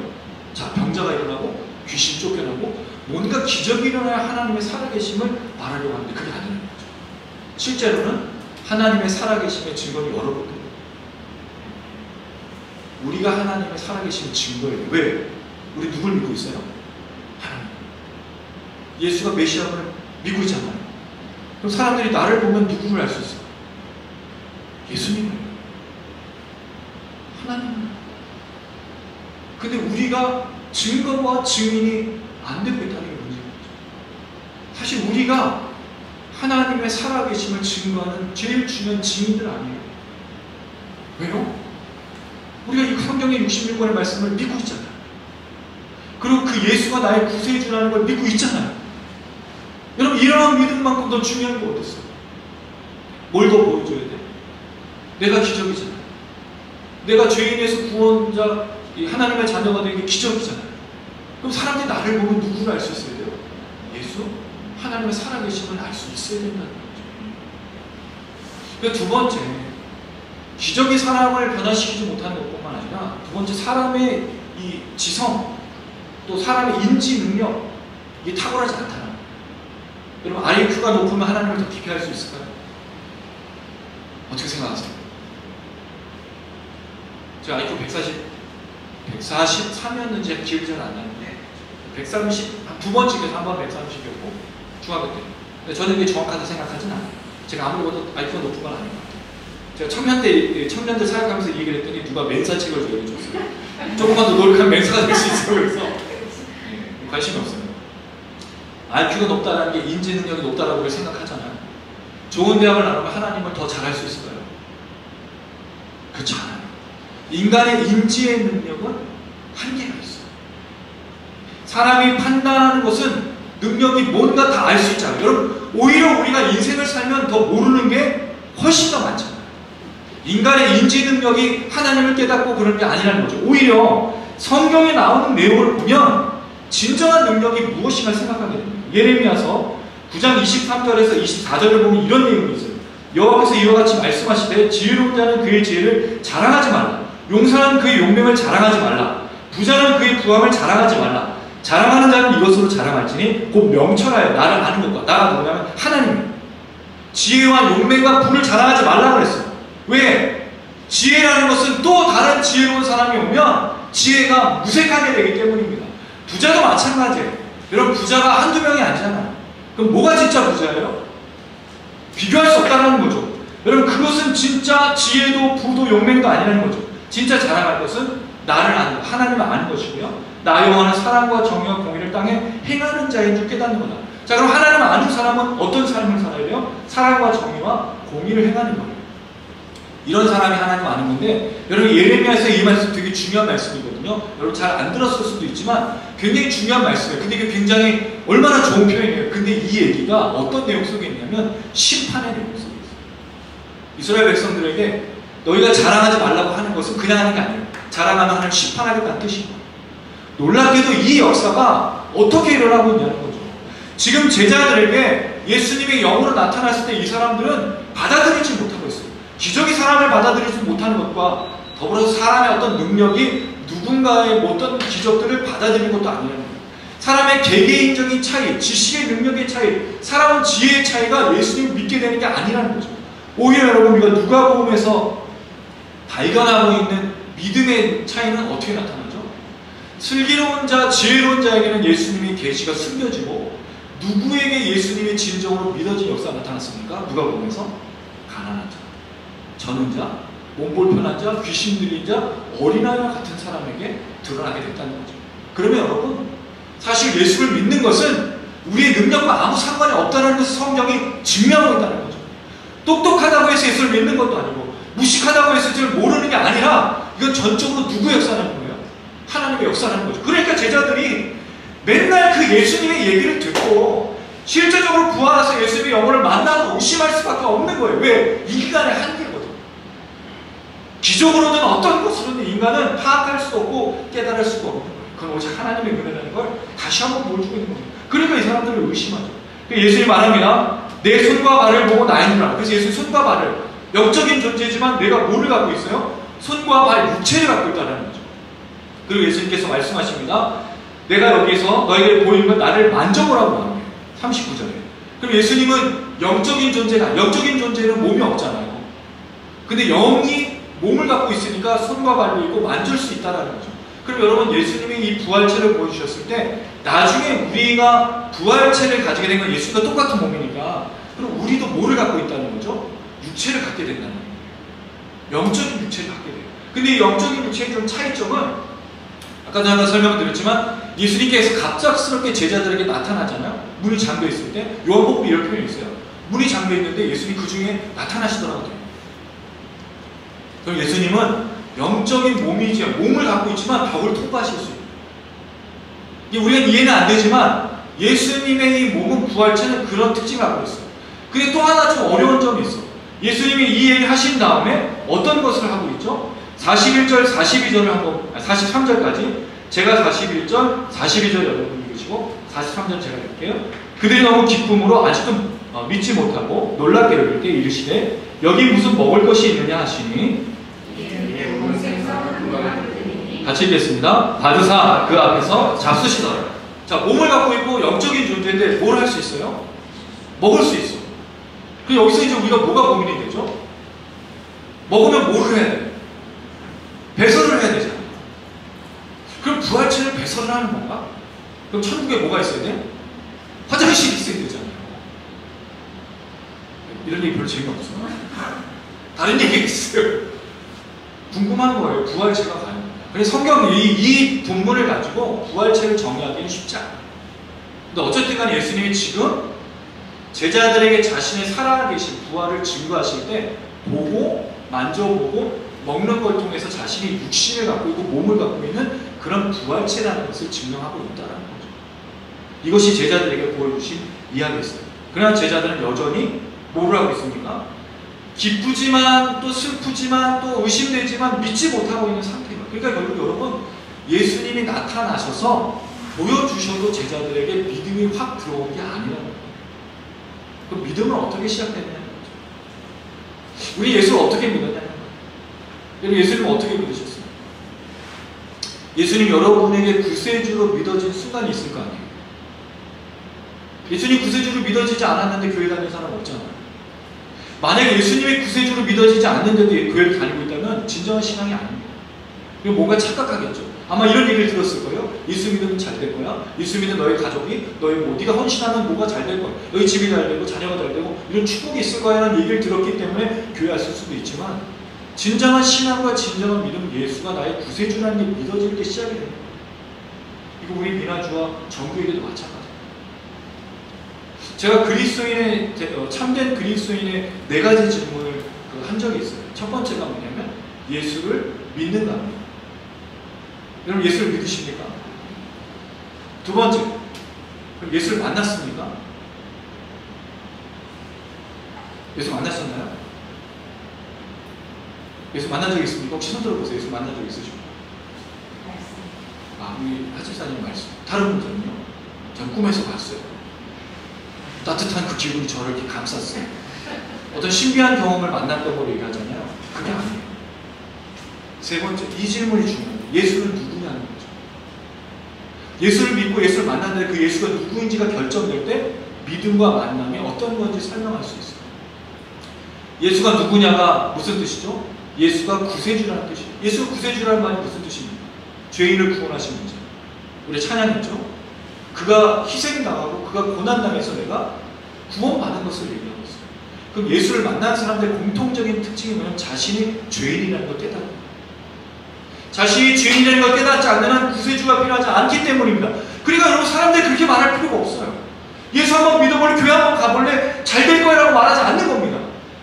자, 병자가 일어나고 귀신 쫓겨나고 뭔가 기적이 일어나야 하나님의 살아계심을 말하려고 하는데 그게 아니라는 거죠. 실제로는 하나님의 살아계심의 증거는 여러 군데. 우리가 하나님의 살아계심의 증거예요. 왜? 우리 누굴 믿고 있어요? 하나님. 예수가 메시아를 믿고 있잖아요. 그럼 사람들이 나를 보면 누구를 알 수 있어요? 예수님을. 하나님을. 근데 우리가 증거와 증인이 안 되고 있다는 게 문제인 거죠. 사실 우리가 하나님의 살아계심을 증거하는 제일 중요한 증인들 아니에요. 왜요? 우리가 이 성경의 66권의 말씀을 믿고 있잖아요. 그리고 그 예수가 나의 구세주라는 걸 믿고 있잖아요. 여러분, 이러한 믿음만큼 더 중요한 게 어디 있어요? 뭘 더 보여줘야 돼? 내가 기적이잖아요. 내가 죄인에서 구원자, 하나님의 자녀가 되는 게 기적이잖아요. 그럼 사람들이 나를 보면 누구를 알 수 있어야 돼요? 예수? 하나님의 살아계심을 알 수 있어야 된다는 거죠. 그러니까 두 번째, 기적이 사람을 변화시키지 못하는 것뿐만 아니라 두 번째, 사람의 이 지성, 또 사람의 인지 능력, 이게 탁월하지 않다는. 여러분, IQ가 높으면 하나님을 더 깊이 알 수 있을까요? 어떻게 생각하세요? 제가 IQ 143이었는지 기억이 잘 안 나는데 130, 두 번 찍혀서 한 번 130이었고 중학교 때. 근데 저는 이게 정확하다 생각하진 않아요. 제가 아무리 봐도 IQ가 높은 건 아닌 것 같아요. 제가 청년들 사역하면서 이 얘기를 했더니 누가 멘사책을 얘기해줬어요. 조금만 더 노력하면 멘사가 될 수 있어. 그래서 관심이 없어요. IQ가 높다는 게 인지 능력이 높다라고 우리가 생각하잖아요. 좋은 대학을 나누면 하나님을 더 잘할 수 있을까요? 그렇지 않아요. 인간의 인지의 능력은 한계가 있어요. 사람이 판단하는 것은 능력이 뭔가 다 알 수 있잖아요. 여러분, 오히려 우리가 인생을 살면 더 모르는 게 훨씬 더 많잖아요. 인간의 인지 능력이 하나님을 깨닫고 그런 게 아니라는 거죠. 오히려 성경에 나오는 내용을 보면 진정한 능력이 무엇인가 생각하게 됩니다. 예레미야서 9장 23절에서 24절을 보면 이런 내용이 있어요. 여호와께서 이와 같이 말씀하시되 지혜로운 자는 그의 지혜를 자랑하지 말라. 용사는 그의 용맹을 자랑하지 말라. 부자는 그의 부함을 자랑하지 말라. 자랑하는 자는 이것으로 자랑할지니 곧 명철하여 나를 아는 것과 나가 누구냐면 하나님이에요. 지혜와 용맹과 부를 자랑하지 말라고 그랬어요. 왜? 지혜라는 것은 또 다른 지혜로운 사람이 오면 지혜가 무색하게 되기 때문입니다. 부자도 마찬가지예요. 여러분, 부자가 한두 명이 아니잖아요. 그럼 뭐가 진짜 부자예요? 비교할 수 없다는 거죠. 여러분, 그것은 진짜 지혜도 부도 용맹도 아니라는 거죠. 진짜 자랑할 것은 나를 아는 것, 하나님을 아는 것이고요. 나 여호와는 사랑과 정의와 공의를 땅에 행하는 자인 줄 깨닫는 거다. 자, 그럼 하나님을 아는 사람은 어떤 삶을 살아야 돼요? 사랑과 정의와 공의를 행하는 거예요. 이런 사람이 하나님 아는 건데, 여러분, 예레미야에서 이 말씀 되게 중요한 말씀이거든요. 여러분 잘 안 들었을 수도 있지만 굉장히 중요한 말씀이에요. 근데 이게 굉장히 얼마나 좋은 표현이에요. 근데 이 얘기가 어떤 내용 속에 있냐면 심판의 내용 속에 있어요. 이스라엘 백성들에게 너희가 자랑하지 말라고 하는 것은 그냥 하는 게 아니에요. 자랑하면 하나님 심판하겠다는 뜻이에요. 놀랍게도 이 역사가 어떻게 일어나고 있냐는 거죠. 지금 제자들에게 예수님의 영으로 나타났을 때 이 사람들은 받아들이지 못하고 있어요. 기적이 사람을 받아들이지 못하는 것과 더불어서 사람의 어떤 능력이 누군가의 어떤 기적들을 받아들이는 것도 아니라는 거예요. 사람의 개개인적인 차이, 지식의 능력의 차이, 사람은 지혜의 차이가 예수님을 믿게 되는 게 아니라는 거죠. 오히려 여러분, 우리가 누가복음에서 발견하고 있는 믿음의 차이는 어떻게 나타나죠? 슬기로운 자, 지혜로운 자에게는 예수님의 계시가 숨겨지고, 누구에게 예수님이 진정으로 믿어진 역사가 나타났습니까? 누가복음에서 가난한 자, 저는 자, 몸불편한 자, 귀신 들린 자, 어린아이와 같은 사람에게 드러나게 됐다는 거죠. 그러면 여러분, 사실 예수를 믿는 것은 우리의 능력과 아무 상관이 없다는 것을 성경이 증명하고 있다는 거죠. 똑똑하다고 해서 예수를 믿는 것도 아니고, 무식하다고 해서 예수를 모르는 게 아니라, 이건 전적으로 누구의 역사라는 거예요? 하나님의 역사라는 거죠. 그러니까 제자들이 맨날 그 예수님의 얘기를 듣고 실제적으로 부활해서 예수님의 영혼을 만나고 의심할 수밖에 없는 거예요. 왜? 인간의 한계거든. 기적으로든 어떤 것으로든 인간은 파악할 수 없고 깨달을 수가 없는 거예요. 그건 오직 하나님의 은혜라는 걸 다시 한번 보여주고 있는 거예요. 그러니까 이 사람들을 의심하죠. 예수님 말합니다. 내 손과 발을 보고 나이노라. 그래서 예수님 손과 발을, 영적인 존재지만 내가 뭐를 갖고 있어요? 손과 발, 육체를 갖고 있다는 거죠. 그리고 예수님께서 말씀하십니다. 내가 여기서 너에게 보이면 나를 만져보라고 말합니다. 39절에. 그럼 예수님은 영적인 존재가, 영적인 존재는 몸이 없잖아요. 근데 영이 몸을 갖고 있으니까 손과 발도 있고 만질 수 있다는 거죠. 그럼 여러분, 예수님이 이 부활체를 보여주셨을 때 나중에 우리가 부활체를 가지게 된 건 예수님과 똑같은 몸이니까, 그럼 우리도 뭐를 갖고 있다는 거죠? 육체를 갖게 된다는 거예요. 영적인 육체를 갖게 돼요. 근데 이 영적인 육체의 좀 차이점은 아까 제가 설명을 드렸지만 예수님께서 갑작스럽게 제자들에게 나타나잖아요. 문이 잠겨있을 때 요한복음에 이런 표현이 있어요. 문이 잠겨있는데 예수님이 그 중에 나타나시더라고요. 그럼 예수님은 영적인 몸이지, 몸을 갖고 있지만 벽을 통과하실 수 있어요. 이게 우리가 이해는 안 되지만 예수님의 이 몸은, 부활체는 그런 특징을 갖고 있어요. 근데 또 하나 좀 어려운 점이 있어. 예수님이 이 얘기를 하신 다음에 어떤 것을 하고 있죠? 41절, 42절을 한번, 43절까지 제가 41절, 42절 여러분 읽으시고 43절 제가 읽을게요. 그들이 너무 기쁨으로 아직도 믿지 못하고 놀랍게 여길 때 이르시되 여기 무슨 먹을 것이 있느냐 하시니, 같이 읽겠습니다. 받으사 그 앞에서 잡수시더라. 자, 몸을 갖고 있고 영적인 존재인데 뭘 할 수 있어요? 먹을 수 있어. 그럼 여기서 이제 우리가 뭐가 고민이 되죠? 먹으면 뭐를 해야 돼? 배설을 해야 되잖아요. 그럼 부활체를 배설을 하는 건가? 그럼 천국에 뭐가 있어야 돼? 화장실이 있어야 되잖아요. 이런 얘기 별로 재미없어. 다른 얘기 있어요. 궁금한 거예요. 부활체가 과연. 그래서 성경이 이 본문을 가지고 부활체를 정의하기는 쉽지 않아요. 근데 어쨌든 간에 예수님이 지금 제자들에게 자신의 살아계신 부활을 증거하실 때 보고, 만져보고, 먹는 걸 통해서 자신이 육신을 갖고 있고 몸을 갖고 있는 그런 부활체라는 것을 증명하고 있다는 거죠. 이것이 제자들에게 보여주신 이야기였어요. 그러나 제자들은 여전히 뭐를 하고 있습니까? 기쁘지만 또 슬프지만 또 의심되지만 믿지 못하고 있는 상태예요. 그러니까 결국 여러분, 예수님이 나타나셔서 보여주셔도 제자들에게 믿음이 확 들어온 게 아니라는 거예요. 그 믿음은 어떻게 시작됐냐는 거죠. 우리 예수를 어떻게 믿었냐는 거예요. 여러분, 예수님은 어떻게 믿으셨어요? 예수님 여러분에게 구세주로 믿어진 순간이 있을 거 아니에요. 예수님 구세주로 믿어지지 않았는데 교회 다니는 사람 없잖아요. 만약에 예수님이 구세주로 믿어지지 않는데도 교회를 다니고 있다면 진정한 신앙이 아닙니다. 그리고 뭔가 착각하겠죠. 아마 이런 얘기를 들었을 거예요. 예수 믿으면 잘 될 거야. 예수 믿는 너희 가족이, 네가 헌신하면 뭐가 잘 될 거야. 너희 집이 잘 되고 자녀가 잘 되고 이런 축복이 있을 거야 라는 얘기를 들었기 때문에 교회 왔을 수도 있지만, 진정한 신앙과 진정한 믿음, 예수가 나의 구세주라는 게 믿어질 때 시작이 됩니다. 이거 우리 미나주와 정교에게도 마찬가지입니다. 제가 그리스도인의 참된 그리스도인의 4가지 질문을 한 적이 있어요. 첫 번째가 뭐냐면 예수를 믿는다입니다. 여러분 예수를 믿으십니까? 두 번째, 그럼 예수를 만났습니까? 예수 만났었나요? 예수 만난 적 있습니까? 혹시 손 들어보세요. 예수 만난 적 있으십니까? 우리 하집사님 말씀. 다른 분들은요? 전 꿈에서 봤어요. 따뜻한 그 기분이 저를 이렇게 감쌌어요. 어떤 신비한 경험을 만났던 걸 얘기하잖아요. 그게 아니에요. 세 번째, 이 질문이 중요해요. 예수는 누구냐는 거죠. 예수를 믿고 예수를 만났는데 그 예수가 누구인지가 결정될 때 믿음과 만남이 어떤 건지 설명할 수 있어요. 예수가 누구냐가 무슨 뜻이죠? 예수가 구세주라는 뜻이에요. 예수가 구세주라는 말이 무슨 뜻입니까? 죄인을 구원하시는 자. 우리 찬양했죠? 그가 희생당하고 그가 고난당해서 내가 구원받은 것을 얘기하고 있어요. 그럼 예수를 만난 사람들의 공통적인 특징이 뭐냐면 자신이 죄인이라는 걸 깨닫는, 자신이 죄인이라는 걸 깨닫지 않는 한 구세주가 필요하지 않기 때문입니다. 그러니까 여러분 사람들이 그렇게 말할 필요가 없어요. 예수 한번 믿어볼래? 교회 한번 가볼래? 잘 될 거야 라고 말하지 않는 겁니다.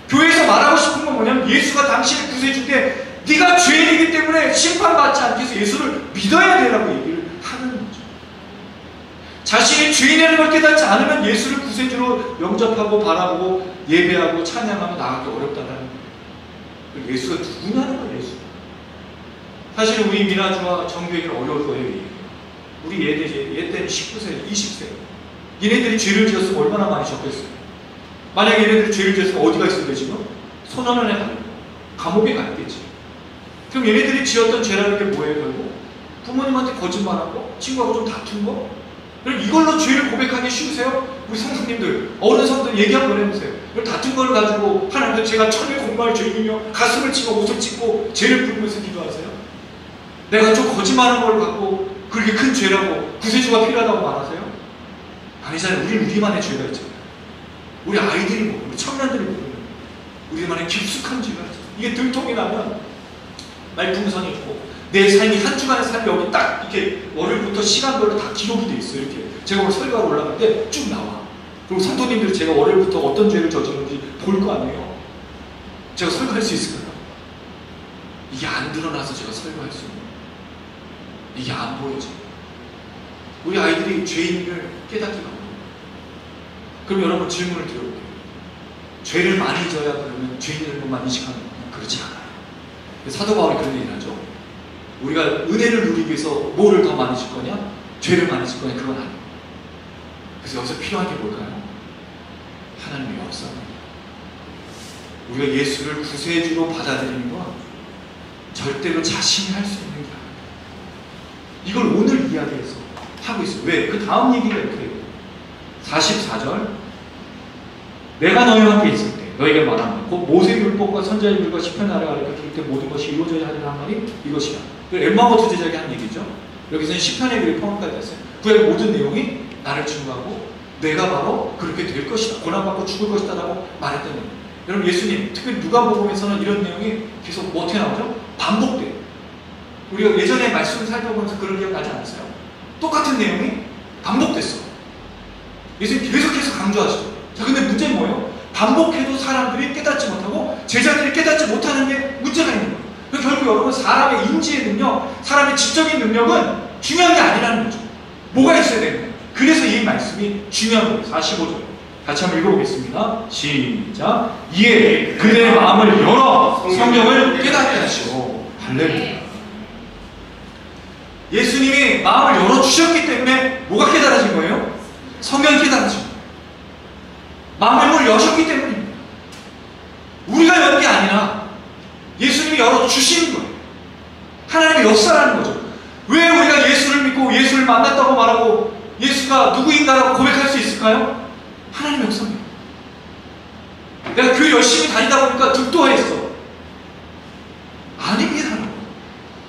교회에서 말하고 싶은 건 뭐냐면 예수가 당신의 구세주인데 네가 죄인이기 때문에 심판받지 않기 위해서 예수를 믿어야 되라고 얘기를 하는 거죠. 자신이 죄인이라는 걸 깨닫지 않으면 예수를 구세주로 영접하고 바라보고 예배하고 찬양하며 나가기 어렵다는 거예요. 예수가 누구냐는 거예요. 예수. 사실 우리 미나주와 정교에게는 어려울 거예요. 우리 얘 때는 19세, 20세. 얘네들이 죄를 지었으면 얼마나 많이 적겠어요. 만약에 얘네들이 죄를 지었으면 어디가 있을 때 지금? 소년원에 가고 감옥에 갔겠지. 그럼 얘네들이 지었던 죄라는 게 뭐예요? 결국 부모님한테 거짓말하고 친구하고 좀 다툰 거? 그럼 이걸로 죄를 고백하기 쉬우세요? 우리 성도님들, 어른 성도들 얘기 한번 해보세요. 다툰 걸 가지고 하나님께 제가 천일 공부할 죄이며 가슴을 치고 옷을 찢고 죄를 부르면서 기도하세요? 내가 좀 거짓말한 걸 갖고 그렇게 큰 죄라고 구세주가 필요하다고 말하세요? 아니잖아요. 우리만의 죄가 있잖아요. 우리 아이들이 모르는, 우리 청년들이 모르는 우리만의 깊숙한 죄가 있잖아요. 이게 들통이 나면 말풍선이 있고 내 삶이 한 주간의 삶이 여기 딱 이렇게 월요일부터 시간별로 다 기록이 돼 있어요. 이렇게 제가 오늘 설교하러 올라갈 때 쭉 나와. 그리고 성도님들 제가 월요일부터 어떤 죄를 저지르는지 볼 거 아니에요. 제가 설교할 수 있을까요? 이게 안 드러나서 제가 설교할 수 있는 거예요. 이게 안 보여져. 우리 아이들이 죄인을 깨닫기가 어려워요. 그럼 여러분 질문을 드려볼게요. 죄를 많이 져야 그러면 죄인을 것만 인식하는 거예요? 그렇지 않아요. 사도 바울이 그런 얘기를 하죠. 우리가 은혜를 누리기 위해서 뭐를 더 많이 질 거냐? 죄를 많이 질 거냐? 그건 아니에요. 그래서 여기서 필요한 게 뭘까요? 하나님의 역사입니다. 우리가 예수를 구세주로 받아들이는 건 절대로 자신이 할 수 있는 게 아니에요. 이걸 오늘 이야기해서 하고 있어요. 왜? 그 다음 얘기가 이렇게 해요. 44절 내가 너희와 함께 있을 때 너희가 말하면 곧 모세율법과 선지자의 율과 시편 아래가 기록될 때 모든 것이 이루어져야 하리라 한 말이 이것이다. 엠마오 제자에게 한 얘기죠. 여기서는 시편의 글이 포함까지 됐어요. 구약의 모든 내용이 나를 증거하고 내가 바로 그렇게 될 것이다. 고난받고 죽을 것이다 라고 말했던 거예요. 여러분 예수님 특히 누가복음에서는 이런 내용이 계속 어떻게 나오죠? 반복돼요. 우리가 예전에 말씀을 살펴보면서 그런 기억 나지 않았어요? 똑같은 내용이 반복됐어. 예수님 계속해서 강조하시죠. 자, 근데 문제는 뭐예요? 반복해도 사람들이 깨닫지 못하고 제자들이 깨닫지 못하는 게 문제가 있는 거예요. 그러니까 결국 여러분 사람의 인지의 능력, 사람의 지적인 능력은 중요한 게 아니라는 거죠. 뭐가 있어야 되는 거예요? 그래서 이 말씀이 중요한 거예요. 45절 같이 한번 읽어보겠습니다. 시작. 이에 그들의 마음을 열어 성경을 깨닫게 하시오. 할렐루야. 예수님이 마음을 열어주셨기 때문에 뭐가 깨달아진 거예요? 성경이 깨달아진 거예요. 마음의 문을 여셨기 때문입니다. 우리가 연 게 아니라 예수님이 열어주시는 거예요. 하나님의 역사라는 거죠. 왜 우리가 예수를 믿고 예수를 만났다고 말하고 예수가 누구인가라고 고백할 수 있을까요? 하나님의 역사입니다. 내가 교회 열심히 다니다 보니까 득도했어. 아닙니다.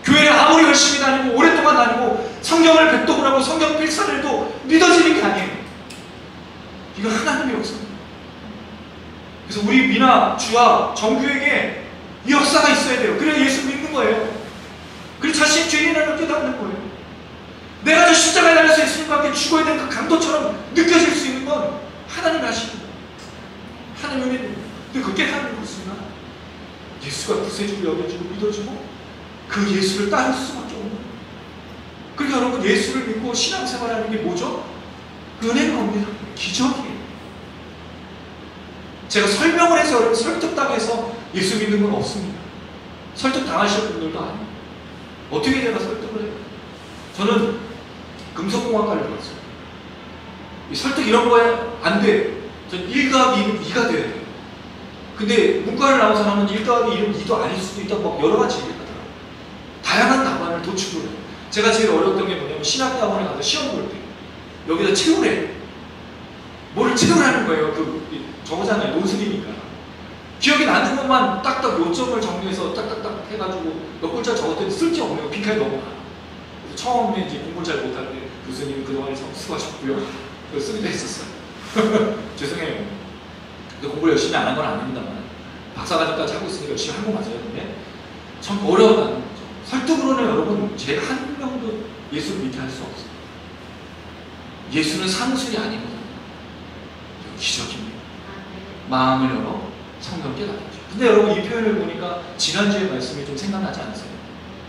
교회를 아무리 열심히 다니고 오랫동안 다니고 성경을 백독을 하고 성경 필사를 해도 믿어지는 게 아니에요. 이건 하나님의 역사입니다. 그래서 우리 미나 주와 정교에게 이 역사가 있어야 돼요. 그래야 예수 믿는 거예요. 그리고 자신이 죄인이라는 걸 깨닫는 거예요. 내가 저 십자가에 달려서 예수님과 함께 죽어야 되는 그 강도처럼 느껴질 수 있는 건 하나님이 하십니다. 하나님의 은혜입니다. 근데 그 깨닫는 것은 예수가 구세주로 여겨지고 믿어지고 그 예수를 따를 수밖에 없는 거예요. 그러니까 여러분 예수를 믿고 신앙생활하는 게 뭐죠? 은혜인 겁니다. 기적이에요. 제가 설명을 해서 여러분 설득당해서 예수 믿는 건 없습니다. 설득당하실 분들도 아니에요. 어떻게 제가 설득을 해요? 저는 금속공학과를 들었어요. 설득 이런 거에 안 돼. 전 1 더하기 2는 2가 돼야 돼요. 근데 문과를 나온 사람은 1 더하기 2는 2도 아닐 수도 있다. 막 여러 가지 얘기를 하더라고요. 다양한 답안을 도출을 해요. 제가 제일 어려웠던 게 뭐냐면 신학대학원에 가서 시험 볼 때 여기다 채우래. 뭐를 채우라는 거예요. 저거잖아요. 논술이니까. 기억이 나는 것만 딱딱 요점을 정리해서 딱딱딱 해가지고 몇 글자 적었더니 쓸데없는 거 빈칸에 넘어가. 그래서 처음에 이제 공부를 잘 못할 때 교수님 그동안에 수고하셨고요. 그거 쓰기도 했었어요. 죄송해요. 근데 공부를 열심히 안 한 건 아닙니다만 박사과정까지 하고 있으니까 열심히 한 거 맞아요. 근데 참 어려웠다는 거죠. 설득으로는 여러분 제 한 명도 예수를 믿게 할 수 없어요. 예수는 상술이 아니거든요. 기적입니다. 마음을 열어 성경을 깨닫죠. 근데 여러분 이 표현을 보니까 지난주의 말씀이 좀 생각나지 않으세요?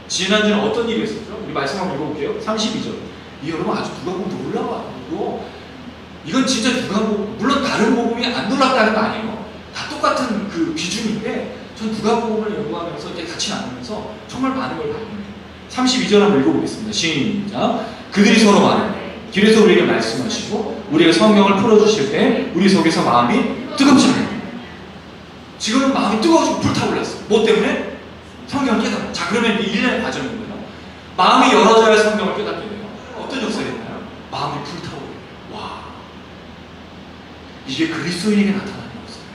지난주는 어떤 일이 있었죠? 우리 말씀 한번 읽어볼게요. 32절. 이 여러분 아주 누가복음 놀라워요. 이건 진짜 누가복음, 물론 다른 복음이 안 놀랍다는 거 아니에요. 다 똑같은 그 기준인데 전 누가복음을 연구하면서 이제 같이 나누면서 정말 많은 걸 봤는데 32절 한번 읽어보겠습니다. 시작. 그들이 서로 말하되 길에서 우리에게 말씀하시고 우리가 성경을 풀어주실 때 우리 속에서 마음이 뜨겁지 않아요. 지금은 마음이 뜨거워지고 불타올랐어요. 뭐 때문에? 성경을 깨닫고. 자, 그러면 이 일련의 과정인 거예요. 마음이 열어져야 성경을 깨닫게 돼요. 어떤 역사가 있나요? 마음이 불타오르요. 와, 이게 그리스도인에게 나타나는 역사예요.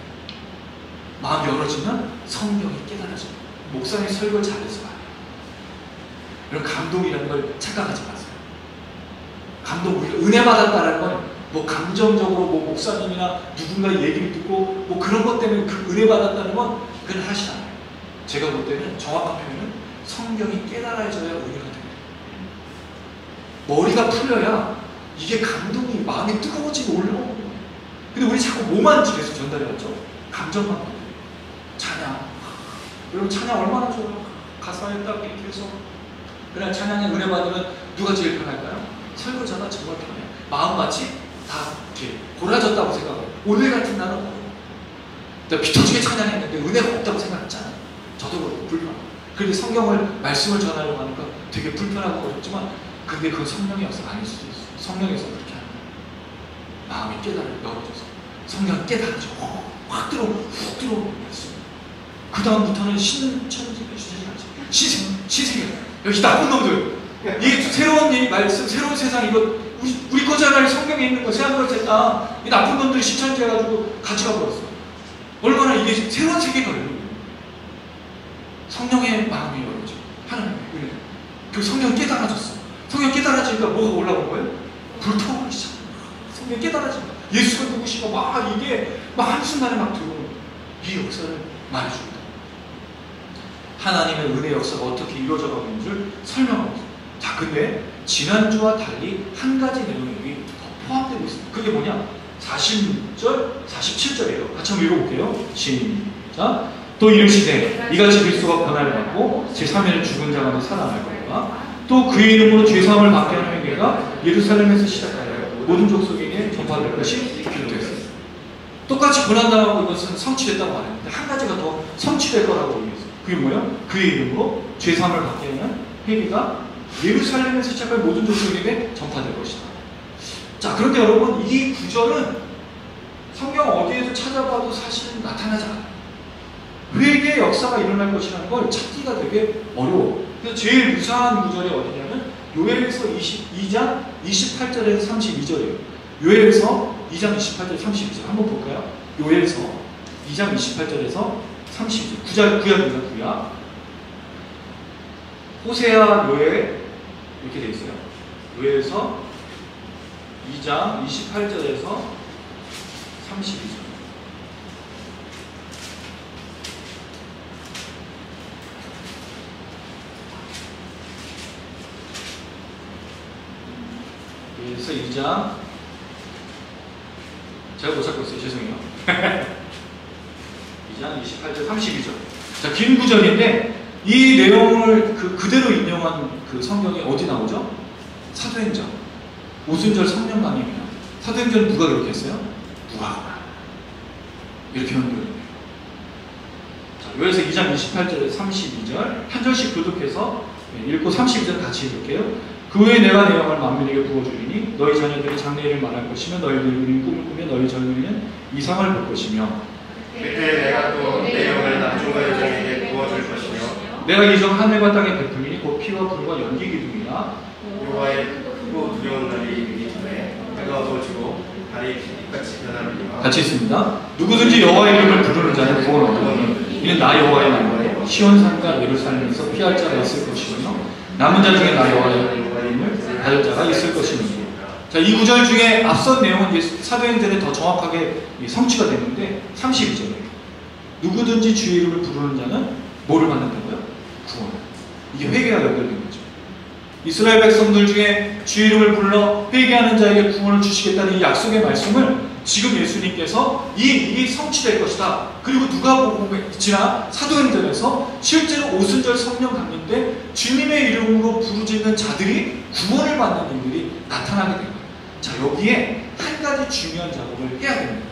마음이 열어지면 성경이 깨달아져요. 목사님 설교를 잘해서 봐요. 이런 감동이라는 걸 착각하지 마세요. 감동, 우리가 은혜 받았다는 건 뭐 감정적으로 뭐 목사님이나 누군가의 얘기를 듣고 뭐 그런 것 때문에 그 은혜 받았다는 건 그건 하시 않아요. 제가 볼 때는 정확한 표현은 성경이 깨달아져야 은혜가 됩니다. 머리가 풀려야 이게 감동이 마음이 뜨거워지고 올라오는 거예요. 근데 우리 자꾸 뭐만 계속 전달해왔죠? 감정만. 찬양. 여러분 찬양 얼마나 좋아요. 가사에 딱 이렇게 해서 그냥 찬양에 은혜 받으면 누가 제일 편할까요? 설교자가 정말 편해요. 마음같이 다 이렇게 골아졌다고 생각해요. 오늘 같은 날은 내가 피터지게 찬양했는데 은혜가 없다고 생각했잖아요. 저도 그렇고 불편하고. 그런데 성경을 말씀을 전하려고 하니까 되게 불편하고 어렵지만 근데 그건 성령의 역사가 아닐 수도 있어요. 성령에서 그렇게 하는 거예요. 마음이 열어져서 성경이 깨달아져. 확 들어오고 훅 들어오는 말씀. 그 다음부터는 신은 천지가 시세계 여기 나쁜 놈들. 이게 새로운 말씀, 새로운 세상 이거 우리 거잖아요. 성경에 있는 거 새한 것에 다 이 나쁜 놈들이 시천지해가지고 가져가 버렸어. 얼마나 이게 새로운 세계가 열려요. 성령의 마음이 열어져. 하나님의 은혜. 그 성경이 깨달아졌어. 성경이 깨달아지니까 뭐가 올라온 거예요? 불타오르기 시작. 성경이 깨달아진다. 예수가 누구시고 막 이게 막 한순간에 막 들어오는 이 역사를 말해줍니다. 하나님의 은혜 역사가 어떻게 이루어져 가고 있는 줄 설명하고 있습니다. 자, 근데 지난주와 달리 한 가지 내용이 여기 더 포함되고 있습니다. 그게 뭐냐? 46절, 47절이에요. 같이 한번 읽어볼게요. 시작. 또 이르시되 이같이 그리스도가 고난을 받고 제3일에 죽은 자 가운데 살아날 거니와 또 그의 이름으로 죄사함을 받게 하는 행위가 예루살렘에서 시작하여 모든 족속에게 전파될 것이 기록되었습니다. 똑같이 고난당하고 이것은 성취됐다고 말했는데 한 가지가 더 성취될 거라고 얘기했어요. 그게 뭐야? 그의 이름으로 죄사함을 받게 하는 행위가 예루살렘에서 시작할 모든 족속에게 전파될 것이다. 자, 그런데 여러분 이 구절은 성경 어디에서 찾아봐도 사실은 나타나지 않아요. 회개의 역사가 일어날 것이라는 걸 찾기가 되게 어려워. 그래서 제일 유사한 구절이 어디냐면 요엘서 22장 28절에서 32절이에요. 요엘서 2장 28절 32절 한번 볼까요? 요엘서 2장 28절에서 32절 구약입니다. 구약. 호세아 요엘 이렇게 돼 있어요. 요엘서 2장 28절에서 32절. 요엘서 2장, 제가 못 찾고 있어요. 죄송해요. 2장 28절 32절. 자, 긴 구절인데 이 내용을 그대로 인용한 그 성경이 어디 나오죠? 사도행전. 오순절 성령강림이야. 사도행전 누가 그렇게 했어요? 누가 이렇게 연결해요. 자, 요에서 2장 28절에서 32절 한 절씩 교독해서 읽고 32절 같이 읽을게요. 그 후에 내가 내 영을 만민에게 부어주리니 너희 자녀들이 장래일을 말할 것이며 너희들이 꿈을 꾸며 너희 자녀들은 이상을 볼 것이며 그때 내가 또 내 영을 남중과 여자에게 부어줄 것이며 내가 이전 하늘과 땅에 베풀리니 곧 피와 불과 연기 기둥이라 여호와의 크고 두려운 날이 이르기 전에 해가 어두워지고 달이 빛같이 변하리라. 같이 있습니다. 누구든지 여호와의 이름을 부르는 자는 구원 얻으니 이는 나 여호와의 말로 시온산과 예루살렘에서 피할 자가 있을 것이며 남은 자 중에 나 여호와의 이름을 받을 자가 있을 것이니. 자, 이 구절 중에 앞선 내용은 사도행전에 더 정확하게 성취가 됐는데 32절이에요. 누구든지 주의 이름을 부르는 자는 뭐를 받는다고요? 구원. 이게 회개가 연결된 거죠. 이스라엘 백성들 중에 주의 이름을 불러 회개하는 자에게 구원을 주시겠다는 이 약속의 말씀을 지금 예수님께서 이 일이 성취될 것이다. 그리고 누가복음에 지나 사도행전에서 실제로 오순절 성령 강림 때 주님의 이름으로 부르짖는 자들이 구원을 받는 일들이 나타나게 된 거예요. 자, 여기에 한 가지 중요한 작업을 해야 됩니다.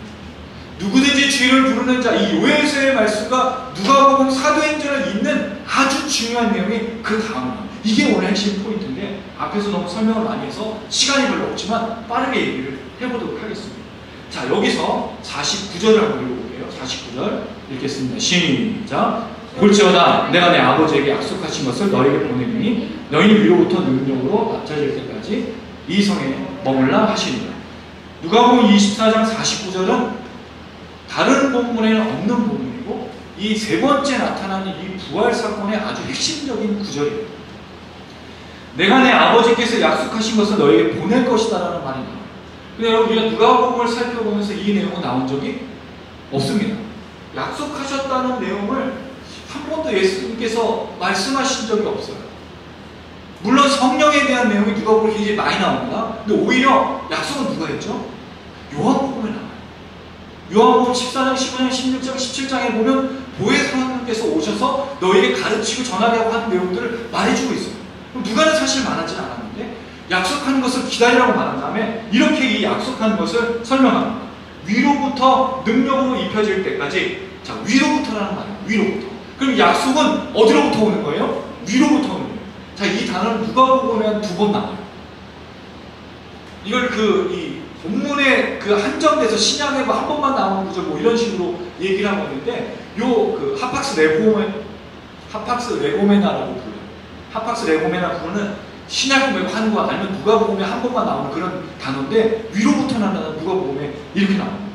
누구든지 주의를 부르는 자, 이 요엘서의 말씀과 누가복음 사도행전을 잇는 아주 중요한 내용이 그 다음이에요. 이게 오늘 핵심 포인트인데 앞에서 너무 설명을 많이 해서 시간이 별로 없지만 빠르게 얘기를 해보도록 하겠습니다. 자, 여기서 49절을 한번 읽어볼게요. 49절 읽겠습니다. 시작. 볼지어다 내가 내 아버지에게 약속하신 것을 너에게 보내리니 너희는 위로부터 능력으로 낮춰질 때까지 이 성에 머물라 하시니라. 누가복음 24장 49절은 다른 본문에는 없는 본문이고 이 세 번째 나타나는 이 부활 사건의 아주 핵심적인 구절이에요. 내가 내 아버지께서 약속하신 것을 너에게 보낼 것이다 라는 말이 나와요. 근데 여러분, 우리가 누가복음을 살펴보면서 이 내용은 나온 적이 없습니다. 약속하셨다는 내용을 한 번도 예수님께서 말씀하신 적이 없어요. 물론 성령에 대한 내용이 누가복음에 굉장히 많이 나옵니다. 근데 오히려 약속은 누가 했죠? 요한복음에 나와요. 요한복음 14장, 15장, 16장, 17장에 보면 보혜사 하나님께서 오셔서 너에게 가르치고 전하게 하고 하는 내용들을 말해주고 있어요. 그럼 누가는 사실 말하지는 않았는데 약속하는 것을 기다리라고 말한 다음에 이렇게 이 약속하는 것을 설명합니다. 위로부터 능력으로 입혀질 때까지. 자, 위로부터라는 말이에요. 위로부터. 그럼 약속은 어디로부터 오는 거예요? 위로부터 오는 거예요. 자, 이 단어는 누가복음에 한 2번 나와요. 이걸 이 본문에 한정돼서 신약에 한 번만 나오는 구절 뭐 이런 식으로 얘기를 하고 있는데 하팍스 레고메나라고 불러요. 하팍스 레고메나 부르는 신약복음에 하는 거 아니면 누가복음에 한 번만 나오는 그런 단어인데 위로부터는 누가복음에 이렇게 나옵니다.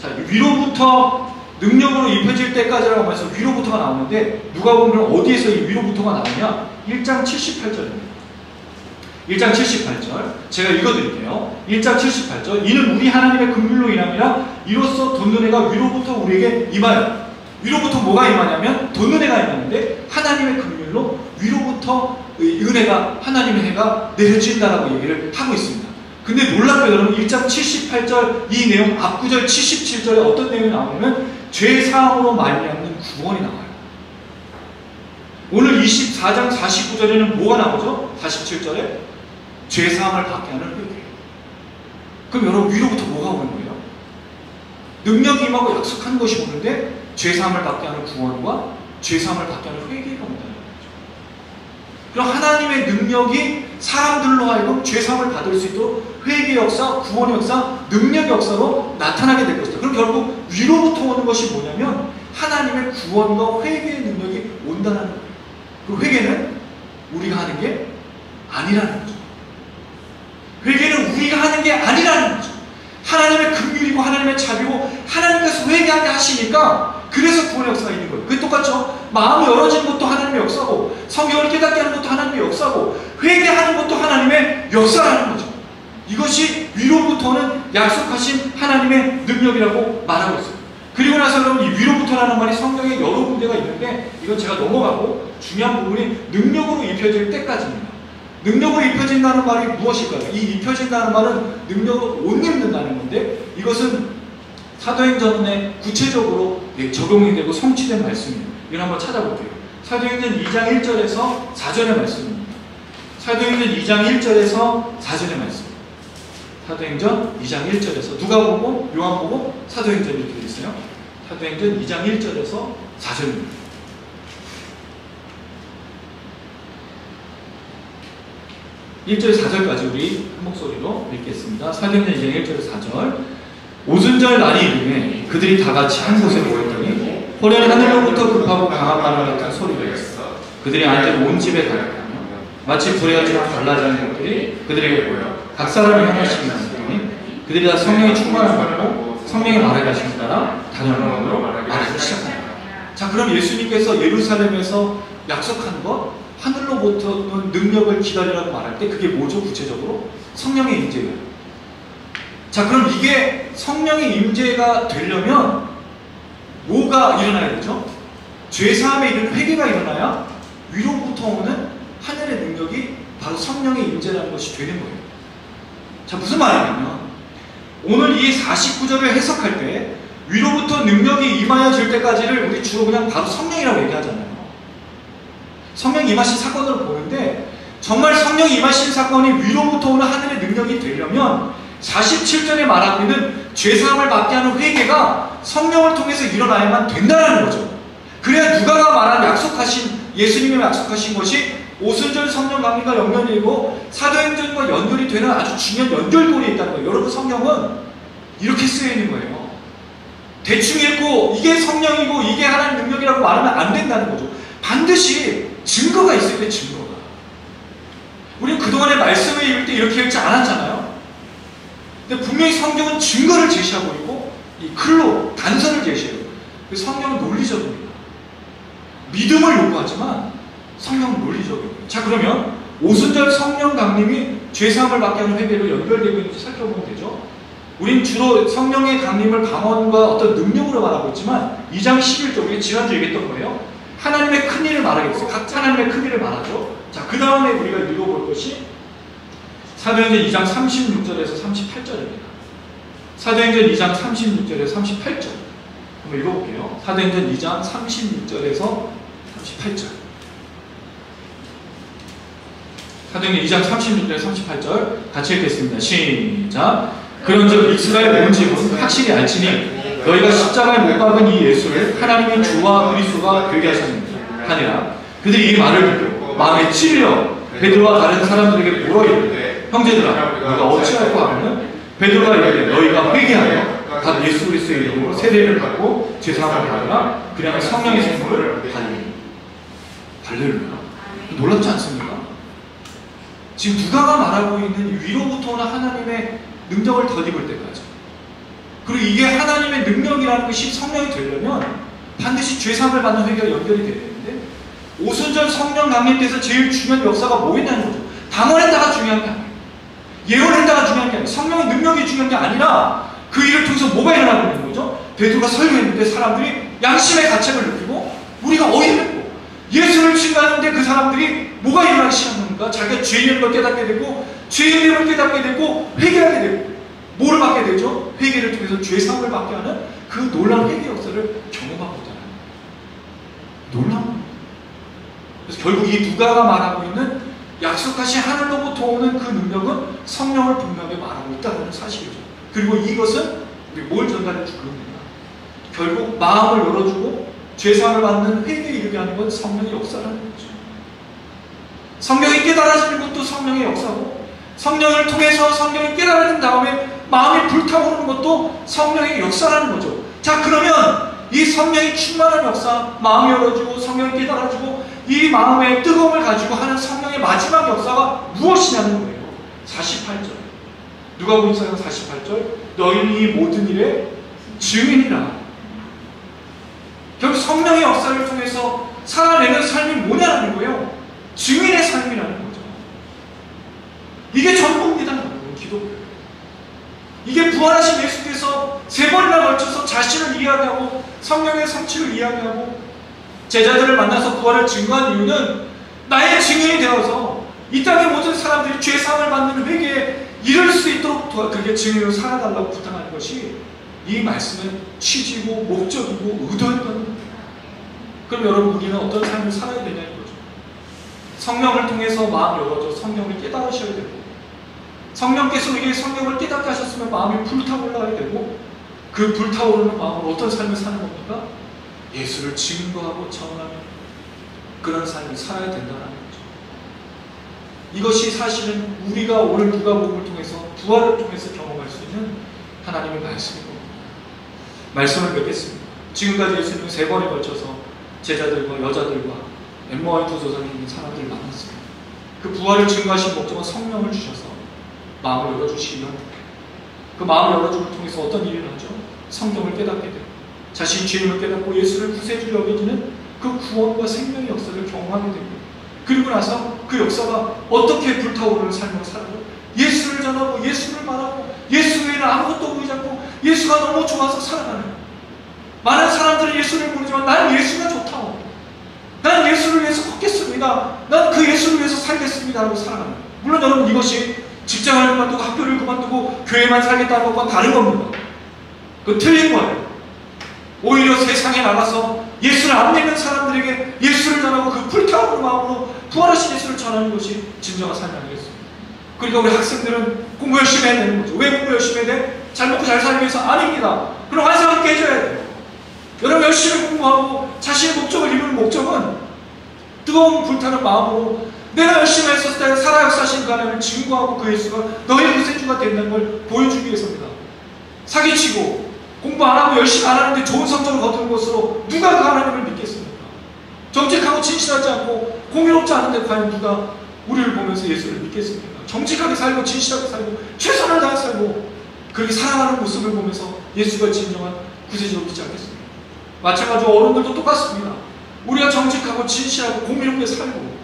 자, 위로부터 능력으로 입혀질 때까지라고 해서 위로부터가 나오는데 누가복음은 어디에서 이 위로부터가 나오냐? 1장 78절입니다. 1장 78절 제가 읽어드릴게요. 1장 78절 이는 우리 하나님의 긍휼로 인함이라 이로써 돋는 해가 위로부터 우리에게 임하여. 위로부터 뭐가 임하냐면 돋는 해가 임하는데 하나님의 긍휼로 위로부터 은혜가 하나님의 해가 내려진다라고 얘기를 하고 있습니다. 근데 놀랍게도 여러분 1장 78절 이 내용 앞구절 77절에 어떤 내용이 나오냐면 죄사함으로 말미암는 구원이 나와요. 오늘 24장 49절에는 뭐가 나오죠? 47절에 죄사함을 받게 하는 회개예요. 그럼 여러분 위로부터 뭐가 오는 거예요? 능력이 임하고 약속한 것이 오는데 죄사함을 받게 하는 구원과 죄사함을 받게 하는 회개가 온다는 거죠. 그럼 하나님의 능력이 사람들로 하여금 죄사함을 받을 수 있도록 회개 역사, 구원의 역사, 능력의 역사로 나타나게 될 것이다. 그럼 결국 위로부터 오는 것이 뭐냐면 하나님의 구원과 회개의 능력이 온다는 거예요. 그 회개는 우리가 하는 게 아니라는 거죠. 회개는 우리가 하는 게 아니라는 거죠. 하나님의 긍휼이고 하나님의 자비고 하나님께서 회개하게 하시니까 그래서 구원의 역사가 있는 거예요. 그게 또 똑같죠. 마음이 열어지는 것도 하나님의 역사고, 성경을 깨닫게 하는 것도 하나님의 역사고, 회개하는 것도 하나님의 역사라는 거죠. 이것이 위로부터는 약속하신 하나님의 능력이라고 말하고 있어요. 그리고 나서 여러분, 이 위로부터라는 말이 성경에 여러 군데가 있는데, 이건 제가 넘어가고 중요한 부분이 능력으로 입혀질 때까지입니다. 능력으로 입혀진다는 말이 무엇일까요? 이 입혀진다는 말은 능력으로 옷 입는다는 건데, 이것은 사도행전에 구체적으로 적용이 되고 성취된 말씀입니다. 이걸 한번 찾아볼게요. 사도행전 2장 1절에서 4절의 말씀입니다. 사도행전 2장 1절에서 4절의 말씀. 사도행전 2장 1절에서 누가복음, 요한복음, 사도행전 이렇게 되어 있어요. 사도행전 2장 1절에서 4절입니다. 1절 4절까지 우리 한 목소리로 읽겠습니다. 사도행전 2장 1절에서 4절. 오순절 날이 이르매 그들이 다 같이 한 곳에 모였더니 호련히 하늘로부터 급하고 강한 바람 같은 소리가 있어 그들이 앉아 온 집에 가득하며 마치 불에 켜진 갈라진 것들이 그들에게 보여 각 사람이 하나씩 있으니 그들이 다 성령의 충만을 받고 성령의 말을 하심에 따라 다른 언어로 말하기 시작합니다. 자, 그럼 예수님께서 예루살렘에서 약속한 것, 하늘로부터는 능력을 기다리라고 말할 때 그게 뭐죠? 구체적으로 성령의 임재예요. 자, 그럼 이게 성령의 임재가 되려면 뭐가 일어나야 되죠? 죄사함에 이르는 회개가 일어나야 위로부터 오는 하늘의 능력이 바로 성령의 임재라는 것이 되는 거예요. 자, 무슨 말이냐면 오늘 이 49절을 해석할 때 위로부터 능력이 임하여질 때까지를 우리 주로 그냥 바로 성령이라고 얘기하잖아요. 성령이 임하신 사건으로 보는데, 정말 성령이 임하신 사건이 위로부터 오는 하늘의 능력이 되려면 47절에 말하고 있는 죄사함을 받게 하는 회개가 성령을 통해서 일어나야만 된다는 거죠. 그래야 누가가 말한 약속하신, 예수님이 약속하신 것이 오순절 성령 강림과 연결이 되고 사도행전과 연결이 되는 아주 중요한 연결고리에 있다는 거예요. 여러분, 성경은 이렇게 쓰여 있는 거예요. 대충 읽고 이게 성령이고 이게 하나님의 능력이라고 말하면 안 된다는 거죠. 반드시 증거가 있을 때, 증거가. 우리는 그동안에 말씀을 읽을 때 이렇게 읽지 않았잖아요. 근데 분명히 성경은 증거를 제시하고 있고 이 클로, 단서를 제시해요. 성경은 논리적입니다. 믿음을 요구하지만 성경은 논리적이에요. 자, 그러면 오순절 성령 강림이 죄사함을 받게 하는 회개로 연결되고 있는지 살펴보면 되죠. 우린 주로 성령의 강림을 강원과 어떤 능력으로 말하고 있지만 2장 11절, 우리 지난주에 얘기했던 거예요. 하나님의 큰 일을 말하겠어요. 각자 하나님의 큰 일을 말하죠. 자, 그 다음에 우리가 읽어볼 것이 사도행전 2장 36절에서 38절입니다. 사도행전 2장 36절에서 38절. 한번 읽어볼게요. 사도행전 2장 36절에서 38절. 사도행전 2장 36절에서 38절 같이 읽겠습니다. 시작. 그런즉 이스라엘 온 집은 확실히 알지니 너희가 십자가에 못 박은 이 예수를 하나님의 주와 그리스도가 되게 하시니라. 그들이 이 말을 듣고 마음에 찔려 베드로와 다른 사람들에게 물어 이르되 형제들아 우리가 어찌할까 하면은 베드로가 이르되 너희가 회개하여 각 예수 그리스도의 이름으로 세례를 받고 죄사함을 받으라. 그리하면 성령의 선물을 받으리니. 할렐루야. 놀랍지 않습니까? 지금 누가가 말하고 있는 위로부터 오는 하나님의 능력을 덧입을 때까지, 그리고 이게 하나님의 능력이라는 것이 성령이 되려면 반드시 죄사함을 받는 회개가 연결이 돼야 되는데, 오순절 성령 강림 때에서 제일 중요한 역사가 뭐였냐는 거죠. 당원했다가 중요한 게 아니에요. 예언했다가 중요한 게 아니에요. 성령의 능력이 중요한 게 아니라 그 일을 통해서 뭐가 일어나고 있는 거죠? 베드로가 설교했는데 사람들이 양심의 가책을 느끼고 우리가 어이없고, 예수를 증거하는데 그 사람들이 뭐가 일어나기 시작합니까? 자기가 죄인인 걸 깨닫게 되고 죄인임을 깨닫게 되고 회개하게 되고, 뭐를 받게 되죠? 회개를 통해서 죄사함을 받게 하는 그 놀라운 회개 역사를 경험하고 있다는 거예요. 놀라운 거예요. 그래서 결국 이 누가가 말하고 있는 약속하신 하늘로부터 오는 그 능력은 성령을 분명히 말하고 있다는 사실이죠. 그리고 이것은 우리 뭘 전달해 주고 있느냐? 결국 마음을 열어주고 죄사함을 받는 회개에 이르게 하는 건 성령의 역사라는 거죠. 성령이 깨달아지는 것도 성령의 역사고, 성령을 통해서 성령이 깨달아진 다음에 마음이 불타오르는 것도 성령의 역사라는 거죠. 자, 그러면 이 성령이 충만한 역사, 마음이 열어지고 성령이 깨달아지고 이 마음의 뜨거움을 가지고 하는 성령의 마지막 역사가 무엇이냐는 거예요. 48절. 누가복음서 48절. 너희는 이 모든 일의 증인이라. 결국 성령의 역사를 통해서 살아내는 삶이 뭐냐는 거예요. 증인의 삶이라는 거죠. 이게 전부입니다. 기독교. 이게 부활하신 예수께서 3번이나 걸쳐서 자신을 이야기하고 성령의 성취를 이야기하고 제자들을 만나서 부활을 증거한 이유는 나의 증인이 되어서 이 땅의 모든 사람들이 죄사함을 받는 회개에 이를 수 있도록 그렇게 증인으로 살아달라고 부탁하는 것이 이 말씀의 취지고 목적이고 의도였다는 겁니다. 그럼 여러분, 우리는 어떤 삶을 살아야 되냐는 거죠. 성령을 통해서 마음 열어줘 성령을 깨달으셔야 되고, 성령께서 우리에게 성령을 깨닫게 하셨으면 마음이 불타올라야 되고, 그 불타오르는 마음으로 어떤 삶을 사는 겁니까? 예수를 증거하고 전하는 그런 삶을 살아야 된다는 거죠. 이것이 사실은 우리가 오늘 누가복음을 통해서 부활을 통해서 경험할 수 있는 하나님의 말씀인 겁니다. 말씀을 뵙겠습니다. 지금까지 예수님은 3번에 걸쳐서 제자들과 여자들과 엠마오의 2 조상에 있는 사람들을 만났습니다. 그 부활을 증거하신 목적은 성령을 주셔서 마음을 열어주시기 위함입니다. 그 마음을 열어줌을 통해서 어떤 일을 하죠? 성경을 깨닫게 되고 자신의 죄임을 깨닫고 예수를 구세주로 여겨지는 그 구원과 생명의 역사를 경험하게 됩니다. 그리고 나서 그 역사가 어떻게 불타오르는 삶을 살고 예수를 전하고 예수를 말하고 예수 외에는 아무것도 보이지 않고 예수가 너무 좋아서 살아가는 거예요. 많은 사람들은 예수를 모르지만 나는 예수가 좋다고, 난 예수를 위해서 걷겠습니다, 난 그 예수를 위해서 살겠습니다 라고 살아가는 거예요. 물론 여러분, 이것이 직장을 그만두고 학교를 그만두고 교회만 살겠다는 것과 다른 겁니다. 그건 틀린 거예요. 오히려 세상에 나가서 예수를 안 믿는 사람들에게 예수를 전하고 그 불타오르는 마음으로 부활하신 예수를 전하는 것이 진정한 삶이 아니겠습니까? 그러니까 우리 학생들은 공부 열심히 해야 되는 거죠. 왜 공부 열심히 해야 돼? 잘 먹고 잘 살기 위해서? 아닙니다. 그럼 환상을 깨줘야 돼요. 여러분, 열심히 공부하고 자신의 목적을 이루는 목적은 뜨거운 불타는 마음으로 내가 열심히 했었을 때 살아 역사하신 그 하나님을 증거하고 그 예수가 너희 구세주가 된다는 걸 보여주기 위해서입니다. 사기치고 공부 안 하고 열심히 안 하는데 좋은 성적을 거두는 것으로 누가 그 하나님을 믿겠습니까? 정직하고 진실하지 않고 공의롭지 않은데 과연 누가 우리를 보면서 예수를 믿겠습니까? 정직하게 살고 진실하게 살고 최선을 다해 살고 그렇게 살아가는 모습을 보면서 예수가 진정한 구세주로 믿지 않겠습니까? 마찬가지로 어른들도 똑같습니다. 우리가 정직하고 진실하고 공의롭게 살고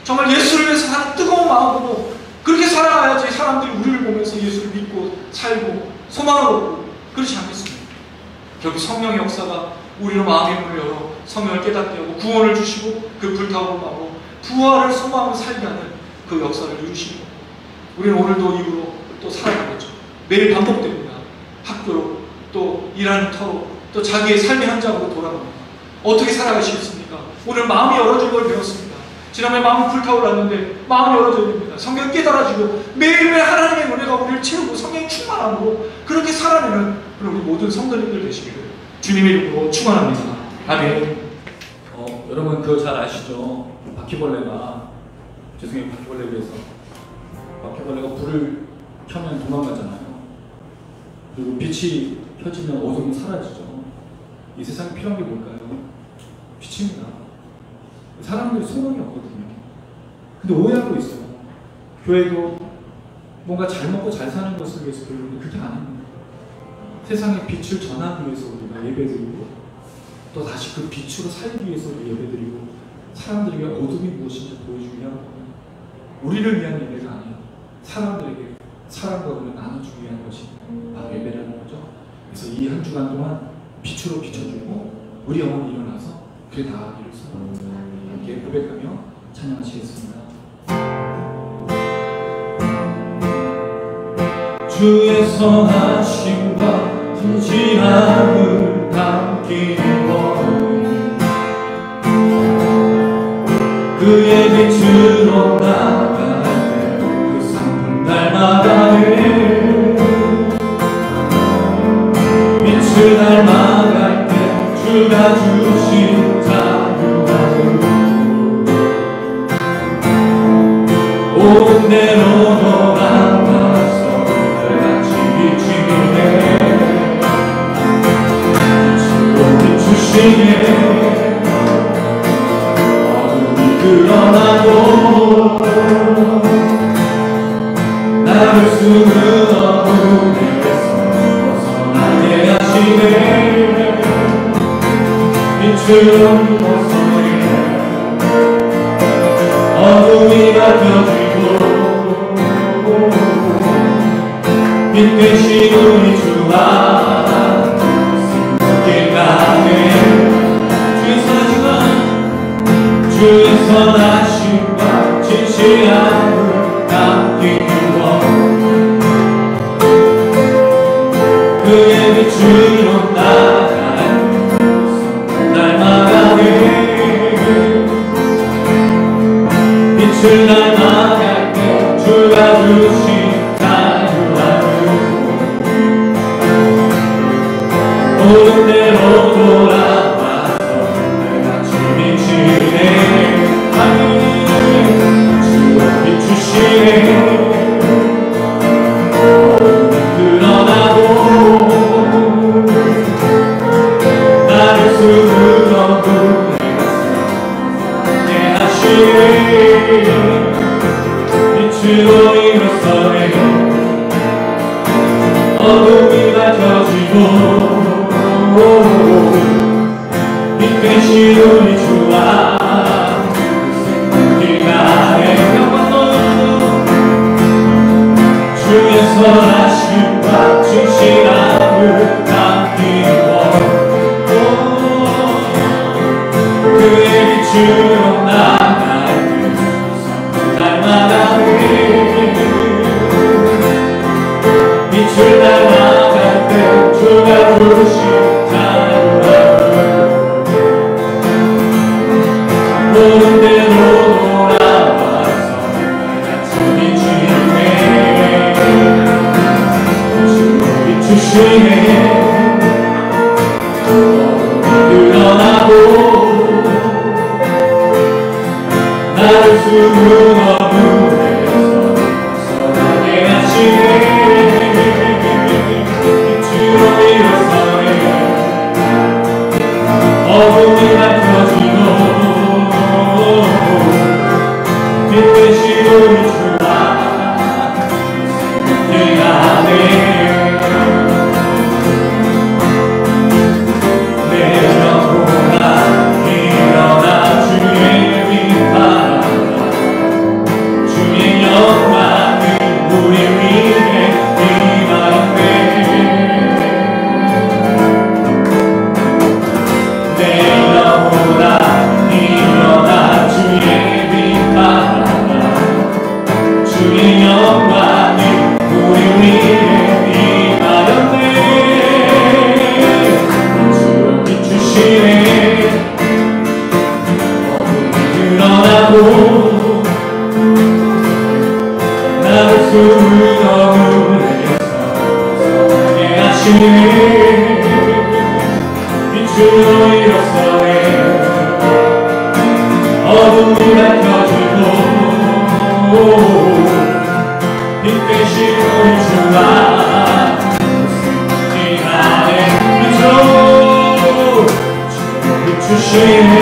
정말 예수를 위해서 사는 뜨거운 마음으로 그렇게 살아가야지 사람들이 우리를 보면서 예수를 믿고 살고 소망을 얻고, 그렇지 않겠습니까? 결국 성령의 역사가 우리로 마음의 문을 열어 성령을 깨닫게 하고 구원을 주시고 그 불타오르는 마음으로 부활을 소망을 살게 하는 그 역사를 이루시는 겁니다. 우리는 오늘도 이후로 또 살아가겠죠. 매일 반복됩니다. 학교로, 또 일하는 터로, 또 자기의 삶의 현장으로 돌아갑니다. 어떻게 살아가시겠습니까? 오늘 마음이 열어진 걸 배웠습니다. 지난번에 마음이 불타올랐는데 마음이 열어져야 됩니다. 성경 깨달아지고 매일매일 하나님의 은혜가 우리를 채우고 성령의 충만함으로 그렇게 살아내는 우리 모든 성도님들 되시기를 주님의 이름으로 축원합니다. 아멘. 여러분 그거 잘 아시죠? 바퀴벌레가, 죄송해요, 바퀴벌레에 비해서 바퀴벌레가 불을 켜면 도망가잖아요. 그리고 빛이 켜지면 어둠이 사라지죠. 이 세상에 필요한 게 뭘까요? 빛입니다. 사람들이 소망이 없거든요. 근데 오해하고 있어요. 교회도 뭔가 잘 먹고 잘 사는 것을 위해서 그러는데 그렇게 안 합니다. 세상에 빛을 전하기 위해서 우리가 예배드리고 또 다시 그 빛으로 살기 위해서 우리 예배드리고 사람들에게 어둠이 무엇인지 보여주기 위한 거예요. 우리를 위한 예배가 아니에요. 사람들에게 사랑과 은혜를 나눠주기 위한 것이 바로 예배라는 거죠. 그래서 이 한 주간 동안 빛으로 비춰주고 우리 영혼이 일어나서 그에 나아가기를 소원합니다. 함께 고백하며 찬양하시겠습니다. 주의 선하심과 진실함을 담기는 원인 그의 빛으로 나가네 그 상품 날마다는 빛을 닮아갈 때 주가 주신 온 대로 돌아가서 달같이 비추네 빛으로 비추시네 어둠이 드러나도 나를 숨은 어둠에서 벗어나게 하시네 빛으로 빛으로 일어서네 어둠이 밝혀지고 빛 대신 우리 주와 길 가네 주의 선하심과 주의 선하심과 진실함을 남기고 그의 빛으로 나가는 날마다네 빛을 날마다 때 주가 주신 옳은 대로 돌아와서 날같이 비치네 하늘을 주가 비추시네 어둠이 드러나고 나를 숨은 어둠에 하시네 빛으로 일어서네 어둠이 밝혀지고 빛 대신 우리 주와 길 가네 주의 선하심과 진실함을 남기고 그의 빛으로 나갈 때 날마다 빛을 날아갈 때 주가 부르시 옳은 대로 돌아와서 날같이 비치네 주로 비추시네 어둠이 드러나고 나를 숨은 어둠에서 선하게 하시네 빛으로 일어서네 어둠이 밝혀지고 빛 대신 우리 주와 길 가네 내 영혼아 일어나 주의 빛 바라라 주의 영광이 우리 위에 임하였네 내 영혼아 일어나 주의 빛 바라라 주의 영광이 우리 위에 임하였네 주로 비추시네 어둠이 드러나고 나를 숨은 어둠에서 선하게 하시네 빛으로 일어서네 어둠이 밝혀지고 빛 대신 우리 주와 길 가네 빛으로 비추시네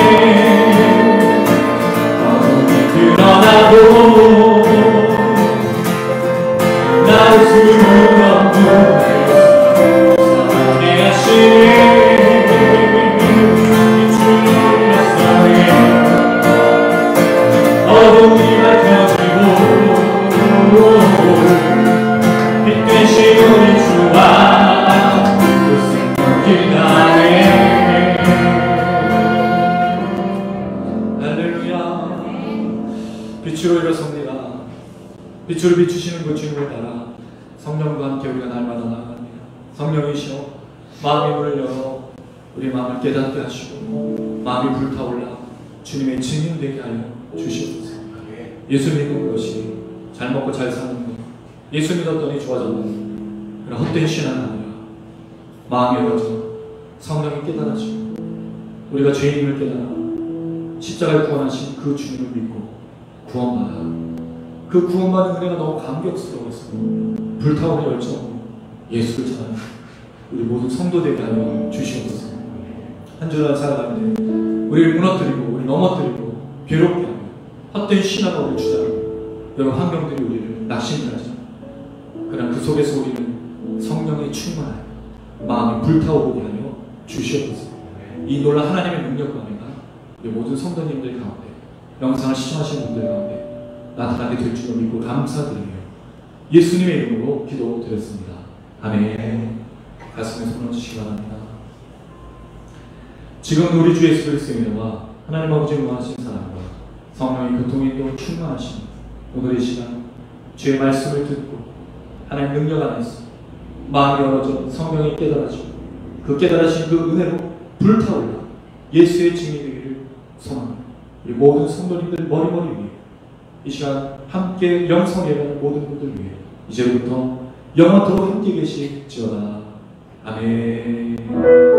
어둠이 드러나고 나를 숨은 어둠에서 선하게 하시네 빛으로 일어서네 어둠이 밝혀지고 빛 대신 우리 주와 길 가네 할렐루야 빛으로 일어섭니다 빛으로 비추시는 그 주님을 따라 성령과 함께 우리가 날마다 나아갑니다 성령이시여 마음의 문을 열어 우리 마음을 깨닫게 하시고 마음이 불타올라 주님의 증인 되게 하여 주시옵소서 예수 믿는 것이 잘 먹고 잘 사는 것 예수 믿었더니 좋아졌는 그런 헛된 신앙이 아니라 마음이 열어져 성령이 깨달아지고 우리가 죄인임을 깨달아 십자가에 구원하신 그 주님을 믿고 구원받아 그 구원받은 은혜가 너무 감격스러워서 불타오르는 열정으로 예수를 전하는 우리 모든 성도 되게 하여 주시옵소서. 한 주간 살아가는데 우리를 무너뜨리고 우리 넘어뜨리고 괴롭게 하고 헛된 신앙으로 주장하고 여러 환경들이 우리를 낙심하죠. 그러나 그 속에서 우리는 성령의 충만한 마음이 불타오르게 하여 주시옵소서. 이 놀라운 하나님의 능력 가운데가 우리 모든 성도님들 가운데 영상을 시청하시는 분들 가운데 나타나게 될 줄을 믿고 감사드리며 예수님의 이름으로 기도드렸습니다. 아멘. 가슴에 손을 얹으시기 바랍니다. 지금 우리 주 예수 그리스도의 이름과 하나님 아버지의 무한하신 사랑과 성령의 교통인도 충만하신 오늘의 시간 주의 말씀을 듣고 하나님 능력 안에서 마음이 열어져 성령이 깨달아지고 그 깨달아진 그 은혜로 불타올라 예수의 증인이 되기를 소망합니다. 우리 모든 성도님들 머리머리 위에 이 시간 함께 영성 예배하는 모든 분들 위해 이제부터 영원토록 함께 계실지어다. 아멘.